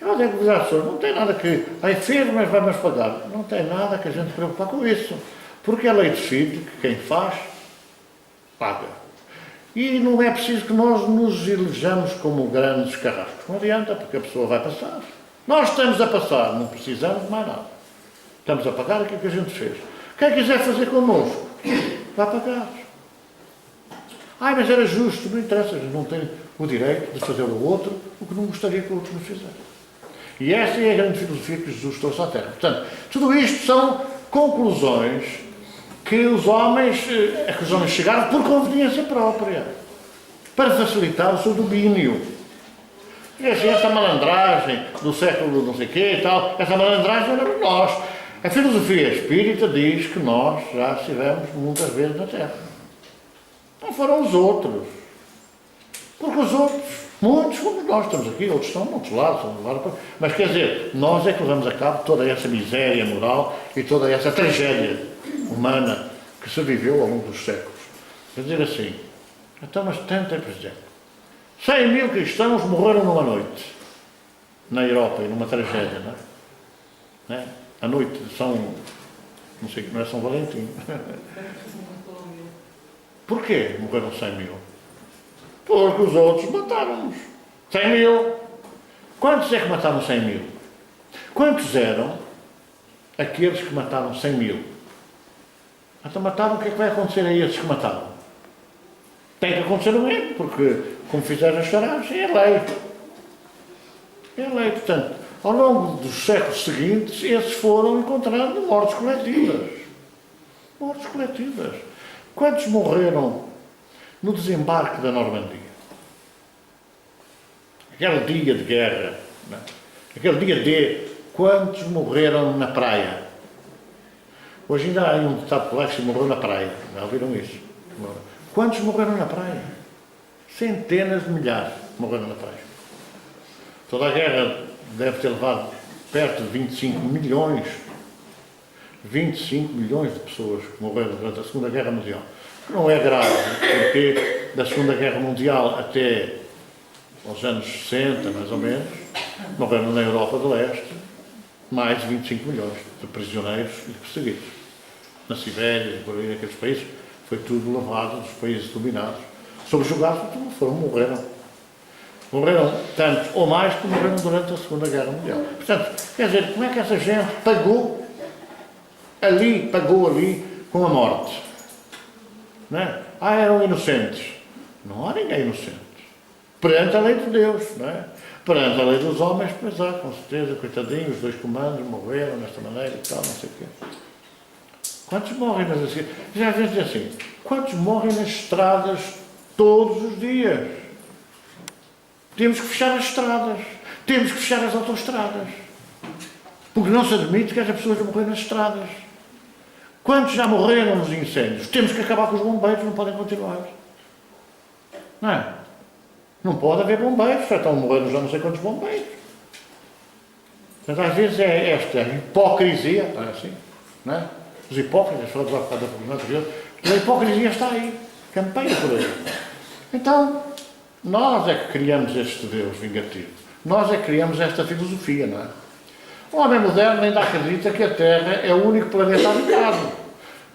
Eu digo às pessoas, não tem nada que... fez, mas vai-nos pagar. Não tem nada que a gente se preocupar com isso. Porque a lei decide que quem faz, paga. E não é preciso que nós nos elejamos como grandes carrascos. Não adianta, porque a pessoa vai passar. Nós estamos a passar, não precisamos de mais nada. Estamos a pagar aquilo que a gente fez. Quem quiser fazer connosco, vai pagar. Mas era justo, não interessa, a gente não tem o direito de fazer ao outro o que não gostaria que o outro nos fizesse. E essa é a grande filosofia que Jesus trouxe à Terra. Portanto, tudo isto são conclusões que os homens chegaram por conveniência própria, para facilitar o seu domínio. E assim, essa malandragem do século não sei quê e tal, essa malandragem era nós. A filosofia espírita diz que nós já estivemos muitas vezes na Terra. Não foram os outros. Porque os outros, muitos como nós estamos aqui, outros estão de outros lados, mas quer dizer, nós é que levamos a cabo toda essa miséria moral e toda essa tragédia humana que se viveu ao longo dos séculos. Quer dizer assim, então, mas tentem, por exemplo, 100.000 cristãos morreram numa noite, na Europa, e numa tragédia, não é? A noite de São... não sei, não é São Valentim. Porquê morreram 100.000? Porque os outros mataram-nos. 100.000. Quantos é que mataram 100.000? Quantos eram aqueles que mataram 100.000? Então mataram, o que é que vai acontecer a esses que mataram? Tem que acontecer o mesmo, porque, como fizeram as charadas, é lei. É lei, portanto, ao longo dos séculos seguintes, esses foram encontrando mortes coletivas. Mortes coletivas. Quantos morreram no desembarque da Normandia? Aquele dia de guerra, não é? Aquele dia de quantos morreram na praia? Hoje ainda há um ditado polaco que morreu na praia. Já ouviram isso? Quantos morreram na praia? Centenas de milhares morreram na praia. Toda a guerra deve ter levado perto de 25 milhões. 25 milhões de pessoas que morreram durante a Segunda Guerra Mundial. Não é grave, porque da Segunda Guerra Mundial até aos anos 60, mais ou menos, morreram na Europa do Leste mais de 25 milhões de prisioneiros e de perseguidos. Na Sibéria, por aí, naqueles países, foi tudo levado dos países dominados. Subjugados, morreram. Morreram tantos ou mais que morreram durante a Segunda Guerra Mundial. Portanto, quer dizer, como é que essa gente pagou ali com a morte? Não é? Eram inocentes. Não há ninguém inocente. Perante a lei de Deus, não é? Perante a lei dos homens, pois há, com certeza, coitadinhos, os 2 comandos morreram desta maneira e tal, não sei o quê. Quantos morrem nas estradas? Já às vezes assim, quantos morrem nas estradas todos os dias? Temos que fechar as estradas, temos que fechar as autoestradas, porque não se admite que haja pessoas a morrer nas estradas. Quantos já morreram nos incêndios? Temos que acabar com os bombeiros, não podem continuar. Não é? Não pode haver bombeiros, já estão morrendo já não sei quantos bombeiros. Mas às vezes é esta hipocrisia, é assim, não é? Os hipócritas, falamos há bocado da pergunta anterior, a hipocrisia está aí, campeia por aí. Então, nós é que criamos este Deus vingativo. Nós é que criamos esta filosofia, não é? O homem moderno ainda acredita que a Terra é o único planeta habitado.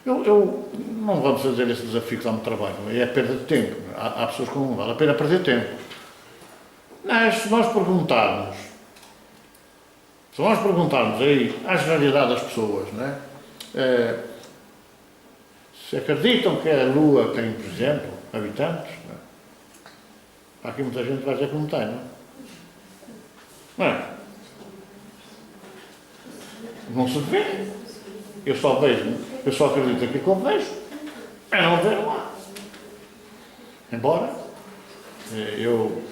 Eu não vamos fazer esse desafio que dá-me trabalho, é perda de tempo. Há pessoas que não vale a pena perder tempo. Mas se nós perguntarmos aí à generalidade das pessoas, não é? Se acreditam que a Lua tem, por exemplo, habitantes, não é? Há aqui muita gente que vai dizer que não tem, não é? Não é? Não se vê. Eu só acredito aquilo que eu vejo. É não ver lá. Embora, eu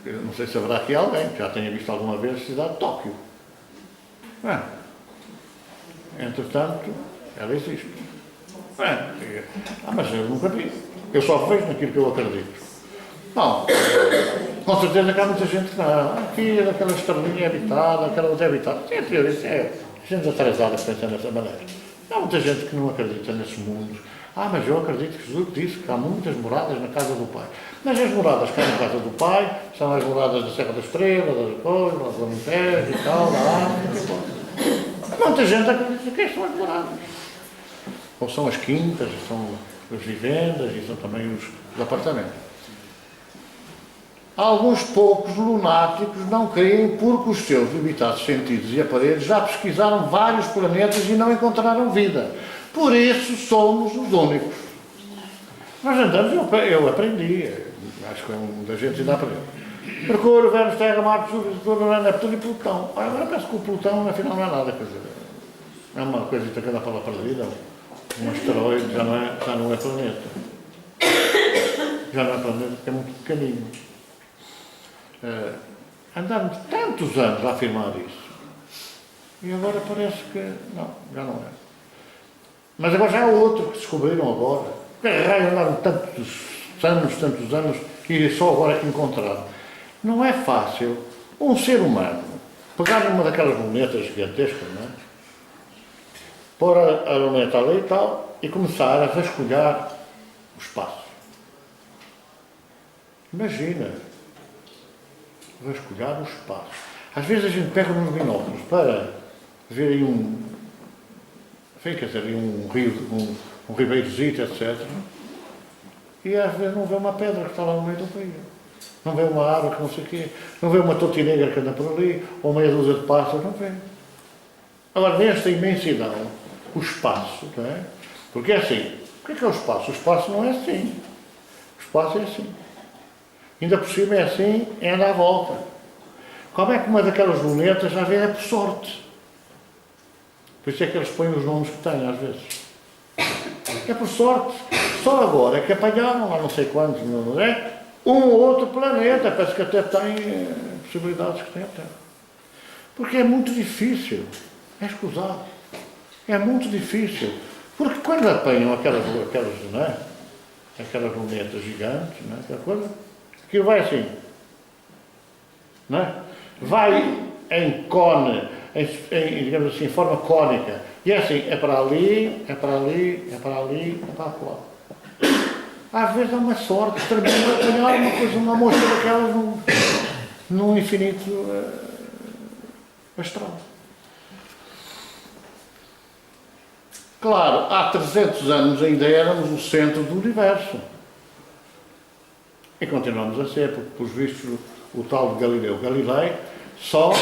não sei se haverá aqui alguém que já tenha visto alguma vez a cidade de Tóquio. Não é? Entretanto, ela existe. Mas eu nunca vi. Eu só vejo naquilo que eu acredito. Bom, com certeza que há muita gente que não. Aqui, aquela estrelinha é habitada, aquela outra é habitada. É gente atrasada que pensa dessa maneira. Há muita gente que não acredita nesses mundos. Mas eu acredito que Jesus disse que há muitas moradas na casa do Pai. Mas as moradas que há na casa do Pai são as moradas da Serra da Estrela, das Coisas, do Alentejo e tal, muita gente acredita que são as moradas. Ou são as quintas, são as vivendas e são também os apartamentos. Alguns poucos lunáticos não creem porque os seus limitados sentidos e aparelhos já pesquisaram vários planetas e não encontraram vida. Por isso somos os únicos. Nós andamos, eu aprendi, acho que muita gente ainda aprendeu. Mercúrio, Vênus, Terra, Marte, Júpiter, Neptuno e Plutão. Agora parece que o Plutão afinal não é nada, quer dizer, é uma coisita que anda para lá perdida, um asteroide, já não é planeta. Já não é planeta porque é muito pequenino. Andamos tantos anos a afirmar isso. E agora parece que não, já não é. Mas agora já há outro que descobriram agora. Que raio andaram tantos anos e só agora é que encontraram. Não é fácil um ser humano pegar numa daquelas lunetas gigantescas, não é? Pôr a luneta ali e tal e começar a vasculhar o espaço. Imagina, vasculhar o espaço. Às vezes a gente pega uns binóculos para ver aí um rio, um ribeirozito, etc. E às vezes não vê uma pedra que está lá no meio do rio. Não vê uma árvore que não sei o quê. Não vê uma totinegra que anda por ali, ou meia dúzia de pássaros, não vê. Agora, nesta imensidão, o espaço, não é? Porque é assim, o que é o espaço? O espaço não é assim. O espaço é assim. Ainda por cima é assim, anda à volta. Como é que uma daquelas lunetas, às vezes, é por sorte? Por isso é que eles põem os nomes que têm, às vezes. É por sorte. Só agora é que apanharam lá não sei quantos, não é? Um ou outro planeta, parece que até tem possibilidades que tem a Terra. Porque é muito difícil. É escusado. É muito difícil. Porque quando apanham aquelas não é? Aquelas lunetas gigantes, não é? Aquela coisa, aquilo vai assim. Não é? Vai em cone, digamos assim, em forma cônica. E é assim, é para ali, é para ali, é para ali, é para lá. Às vezes é uma sorte tremenda apanhar uma mosca daquelas num infinito astral. Claro, há 300 anos ainda éramos o centro do universo. E continuamos a ser, porque, pelos vistos, o tal de Galileu Galilei, só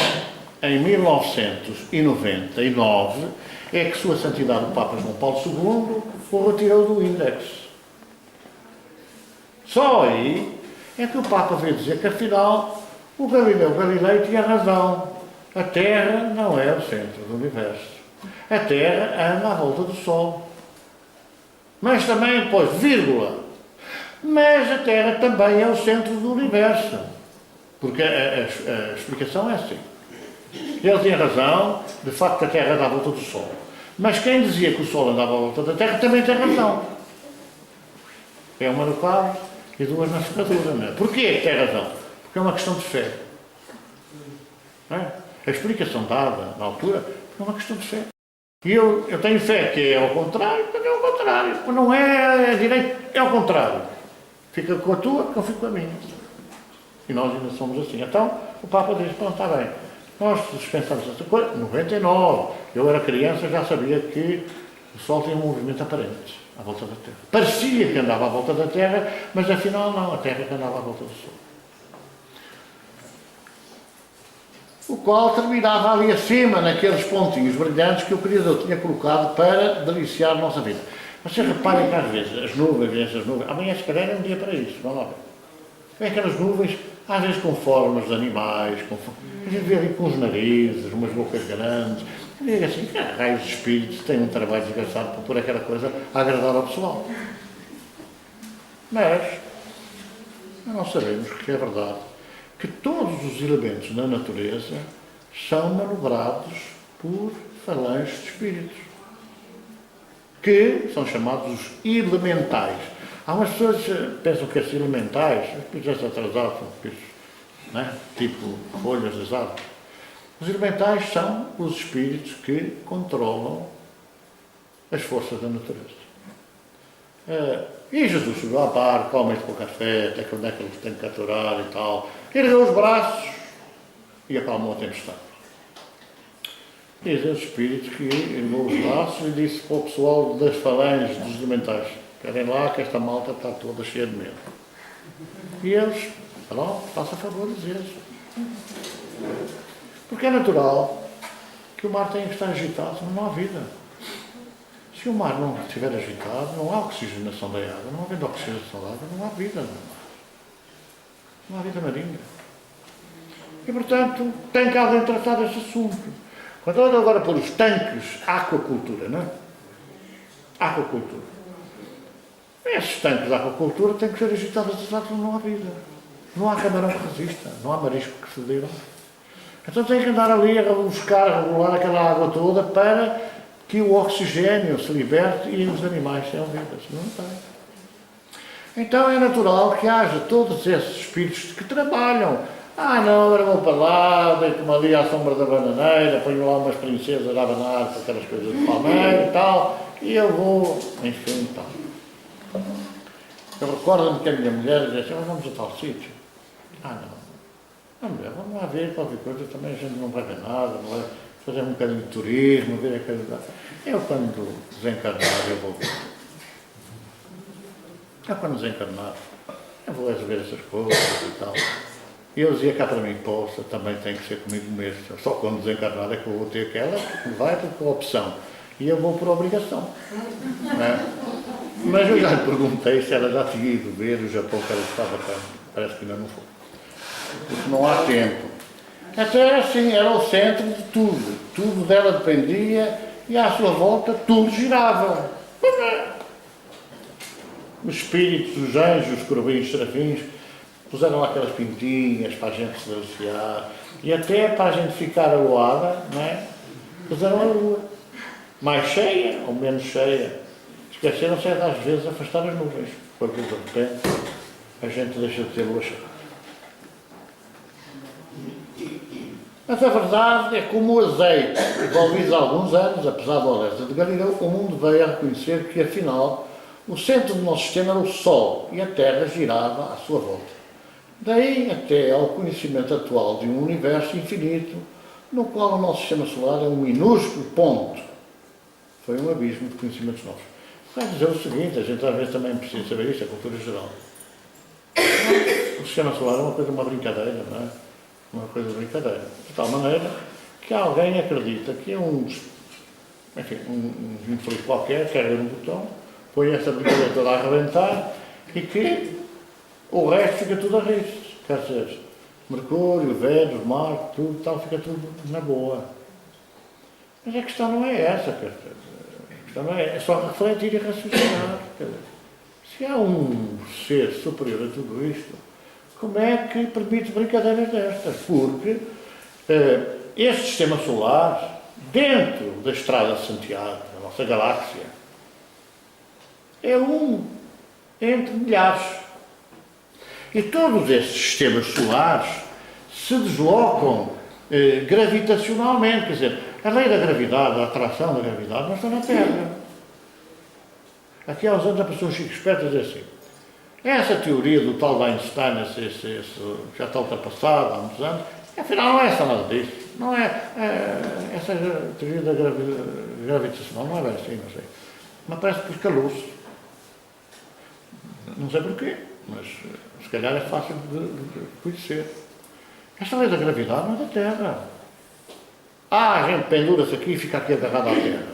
em 1999 é que Sua Santidade o Papa João Paulo II o retirou do índex. Só aí é que o Papa veio dizer que, afinal, o Galileu Galilei tinha razão. A Terra não é o centro do universo. A Terra anda à volta do Sol. Mas também, pois, vírgula, mas a Terra também é o centro do universo. Porque a explicação é assim. Ele tinha razão, de facto a Terra anda à volta do Sol. Mas quem dizia que o Sol andava à volta da Terra também tem razão. É uma no quadro e duas na ferradura, não é? Porquê que tem razão? Porque é uma questão de fé. Não é? A explicação dada na altura é uma questão de fé. E eu tenho fé que é ao contrário, quando é ao contrário. Quando não é direito, é ao contrário. Fica com a tua, que eu fico com a minha. E nós ainda somos assim. Então, o Papa diz, pronto, está bem. Nós dispensamos essa coisa. 99. Eu era criança, já sabia que o Sol tinha um movimento aparente à volta da Terra. Parecia que andava à volta da Terra, mas afinal não, a Terra que andava à volta do Sol. O qual terminava ali acima, naqueles pontinhos brilhantes que o Criador tinha colocado para deliciar a nossa vida. Vocês reparem que às vezes as nuvens, essas nuvens, amanhã se calhar é um dia para isso, vamos lá ver. Vem aquelas nuvens, às vezes com formas de animais, a gente vê ali com os narizes, umas bocas grandes, e digo assim, raios de espíritos têm um trabalho desgraçado para pôr aquela coisa a agradar ao pessoal. Mas, nós sabemos que é verdade que todos os elementos na natureza são manobrados por falanges de espíritos, que são chamados os elementais. Há umas pessoas que pensam que esses elementais, espíritos atrasados, são espíritos, né? Tipo folhas das árvores. Os elementais são os espíritos que controlam as forças da natureza. E Jesus subiu à barca, homens para o café, até que onde é que eles têm que capturar e tal. Ergueu os braços e acalmou a tempestade. Dizem os espíritos que ergueu os braços e disse para o pessoal das falanges dos elementais: querem lá que esta malta está toda cheia de medo. E eles, pronto, faça favor de dizer isso. Porque é natural que o mar tenha que estar agitado, senão não há vida. Se o mar não estiver agitado, não há oxigenação da água. Não havendo oxigenação da água, não há vida no mar. Não há vida marinha. E, portanto, tem que alguém tratar desse assunto. Quando olho agora para os tanques, aquacultura, não é? Aquacultura. Esses tanques de aquacultura têm que ser agitados, senão não há vida. Não há camarão que resista, não há marisco que se dê. Então tem que andar ali a buscar, a regular aquela água toda para que o oxigênio se liberte e os animais tenham vida. Não tem. Então é natural que haja todos esses espíritos que trabalham. Não, agora vou para lá, deito-me ali à sombra da bananeira, ponho lá umas princesas a abanar com aquelas coisas de palmeira e tal, e eu vou, enfim, tal. Eu recordo-me que a minha mulher dizia assim: vamos a tal sítio. Não. Vamos lá ver qualquer coisa, também a gente não vai ver nada, não vai fazer um bocadinho de turismo, ver a coisa. Eu, quando desencarnar, eu vou ver. Eu, quando desencarnar, eu vou resolver essas coisas e tal. E eu dizia cá para mim: poxa, também tem que ser comigo mesmo. Só quando desencarnar é que eu vou ter aquela que vai por opção. E eu vou por obrigação. Né? Mas eu já lhe perguntei se ela já tinha ido ver o Japão que ela estava cá. Parece que ainda não foi. Porque não há tempo. Até assim, era o centro de tudo. Tudo dela dependia e à sua volta tudo girava. Os espíritos, os anjos, os querubins, os serafins, puseram lá aquelas pintinhas para a gente se deliciar. E até para a gente ficar aloada, não é? Puseram a lua. Mais cheia ou menos cheia. Esqueceram-se às vezes afastar as nuvens. Porque de repente a gente deixa de ter lua cheia. Mas a verdade é que, como o azeite, envolvido há alguns anos, apesar do alerta de Galileu, o mundo veio a reconhecer que, afinal, o centro do nosso sistema era o Sol e a Terra girava à sua volta. Daí até ao conhecimento atual de um universo infinito, no qual o nosso sistema solar é um minúsculo ponto. Foi um abismo de conhecimentos novos. Vai dizer o seguinte: a gente às vezes também precisa saber isto, a cultura geral. o sistema solar é uma brincadeira, não é? Uma coisa de brincadeira. De tal maneira que alguém acredita que um infeliz qualquer carrega no botão, põe esta brincadeira toda a arrebentar e que o resto fica tudo a risco. Quer dizer, Mercúrio, Vênus, Marte, tudo tal, fica tudo na boa. Mas a questão não é essa, quer dizer, a questão não é só refletir e raciocinar. Quer dizer, se há um ser superior a tudo isto, como é que permite brincadeiras destas? Porque este sistema solar, dentro da Estrada de Santiago, da nossa galáxia, é um entre milhares. E todos estes sistemas solares se deslocam gravitacionalmente, quer dizer, a lei da gravidade, a atração da gravidade, não está na Terra. Aqui há uns anos a pessoa chico esperta diz assim, essa teoria do tal de Einstein, já está ultrapassada há muitos anos, afinal não é só nada disso. Não é, essa teoria da gravitacional não é bem assim, não sei. Mas parece que pisca-luz. Não sei porquê, mas se calhar é fácil de conhecer. Esta lei da gravidade não é da Terra. A gente pendura-se aqui e fica aqui agarrado à Terra.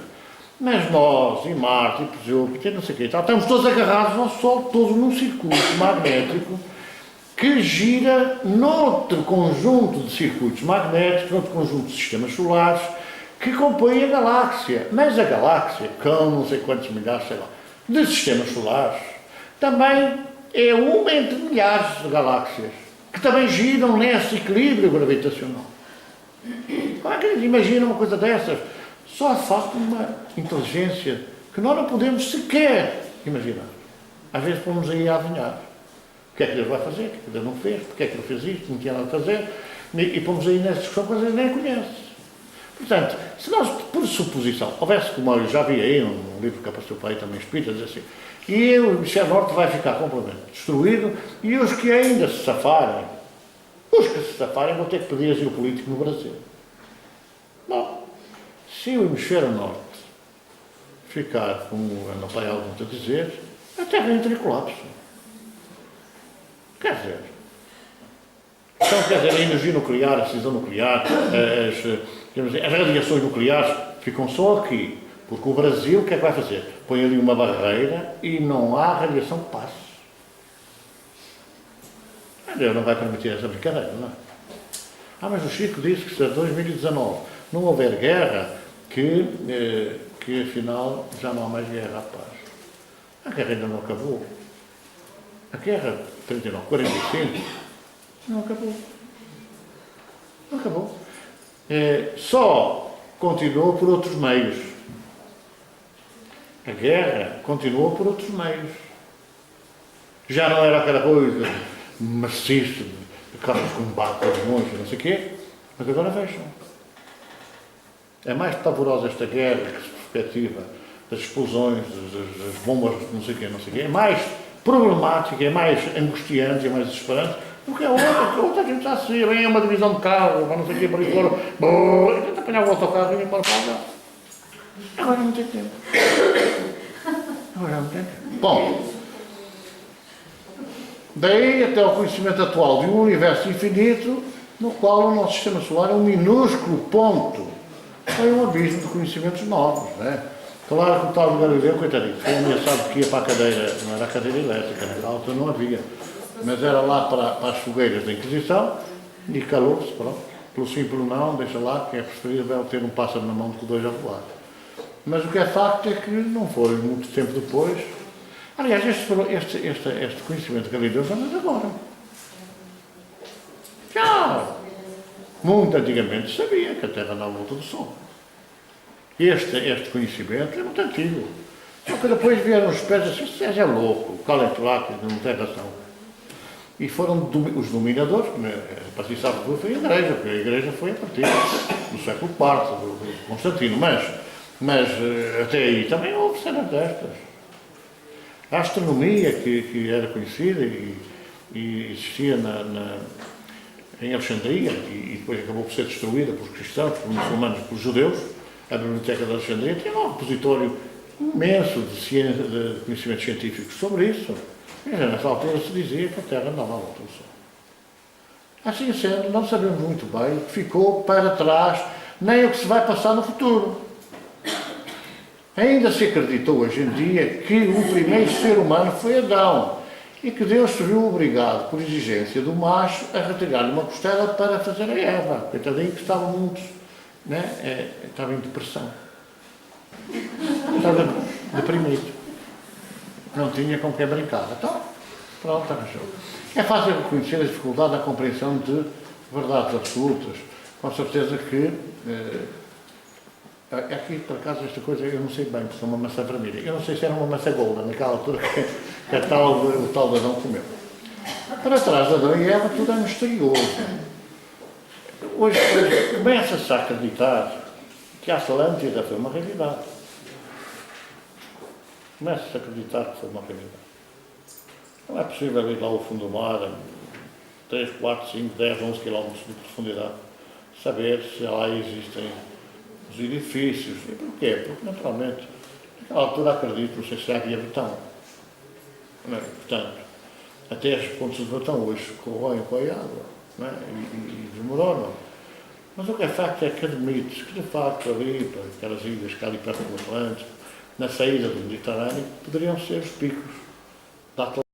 Mas nós, e Marte, e Júpiter, não sei o quê, estamos todos agarrados ao Sol, todos num circuito magnético que gira noutro conjunto de circuitos magnéticos, noutro conjunto de sistemas solares, que compõem a galáxia. Mas a galáxia, com não sei quantos milhares, sei lá, de sistemas solares, também é uma entre milhares de galáxias, que também giram nesse equilíbrio gravitacional. Como é que eles imaginam uma coisa dessas? Só falta uma inteligência que nós não podemos sequer imaginar. Às vezes pomos aí a adivinhar. O que é que Deus vai fazer? O que é que Deus não fez? Porque é que Ele fez isto? Não tinha nada a fazer? E pomos aí nessa discussão que às vezes nem conhece. Portanto, se nós, por suposição, houvesse, como eu já vi aí num livro que apareceu para aí também espírita, diz assim, e o hemisfério norte vai ficar completamente destruído e os que ainda se safarem, vão ter que pedir asilo político no Brasil. Bom, se o hemisfério norte ficar, como anda para aí alguns a dizer, a Terra entra em colapso. Quer dizer, então, quer dizer, a energia nuclear, a cisão nuclear, as radiações nucleares ficam só aqui, porque o Brasil, o que é que vai fazer? Põe ali uma barreira e não há radiação que passe. Deus não vai permitir essa brincadeira, não é? Mas o Chico disse que se em 2019 não houver guerra, que afinal já não há mais guerra à paz. A guerra ainda não acabou. A guerra 39, 45 não acabou. Não acabou. Só continuou por outros meios. A guerra continuou por outros meios. Já não era aquela coisa maciça, de carros de combate, aviões, não sei o quê, mas agora vejam. É mais pavorosa esta guerra que se perspectiva das explosões, das bombas, não sei o quê, é mais problemática, é mais angustiante, é mais desesperante do que a outra gente já se vem a uma divisão de carro, não sei o quê, para ir fora, tenta apanhar o autocarro e ir embora para lá. Agora não tem tempo. Agora não tem tempo. Bom, daí até o conhecimento atual de um universo infinito, no qual o nosso sistema solar é um minúsculo ponto. Foi um abismo de conhecimentos novos, né? Claro que o tal de Galileu, coitadinho, foi ameaçado que ia para a cadeira, não era a cadeira elétrica, naquela altura não havia, mas era lá para as fogueiras da Inquisição e calou-se, pronto, pelo sim, pelo não, deixa lá, que é preferível ter um pássaro na mão do que dois a voar. Mas o que é facto é que não foi muito tempo depois. Aliás, este conhecimento de Galileu já não é agora. Já! Muito antigamente sabia que a Terra dá a volta do Sol. Este conhecimento é muito antigo. Só que depois vieram os pés assim, seja louco, o Calentulac, não tem razão. E foram os dominadores, para si sabe que foi a Igreja, porque a Igreja foi a partir do século IV, do Constantino, mas até aí também houve cenas destas. A astronomia que era conhecida e existia em Alexandria, e depois acabou por ser destruída pelos cristãos, pelos muçulmanos, pelos judeus, a Biblioteca de Alexandria tinha um repositório imenso de conhecimentos científicos sobre isso. E já nessa altura se dizia que a Terra andava à volta do Sol. Assim sendo, não sabemos muito bem o que ficou para trás, nem o que se vai passar no futuro. Ainda se acreditou hoje em dia que o primeiro ser humano foi Adão e que Deus se viu obrigado, por exigência do macho, a retirar-lhe uma costela para fazer a Eva. Coitadinho que estava muito, né? Estava em depressão. Estava deprimido. Não tinha com quem brincar. Então, pronto, arranjou. É fácil reconhecer a dificuldade da compreensão de verdades absolutas. Com certeza que... aqui, por acaso, esta coisa eu não sei bem, porque é uma maçã vermelha. Eu não sei se era uma maçã golda, naquela altura que o tal de Adão comeu. Para trás de Adão e Eva, tudo é misterioso. Hoje começa-se a acreditar que a Atlântida foi uma realidade. Começa-se a acreditar que foi uma realidade. Não é possível ir lá ao fundo do mar, 3, 4, 5, 10, 11 quilómetros de profundidade, saber se lá existem os edifícios. E porquê? Porque, naturalmente, naquela altura acredito, não sei se havia betão. Não é? Portanto, até as pontes de betão hoje corroem com a água, não é? E desmoronam. Mas o que é facto é que admite-se que, de facto, ali, para aquelas ilhas que há ali perto do Atlântico, na saída do Mediterrâneo, poderiam ser os picos da Atlântica.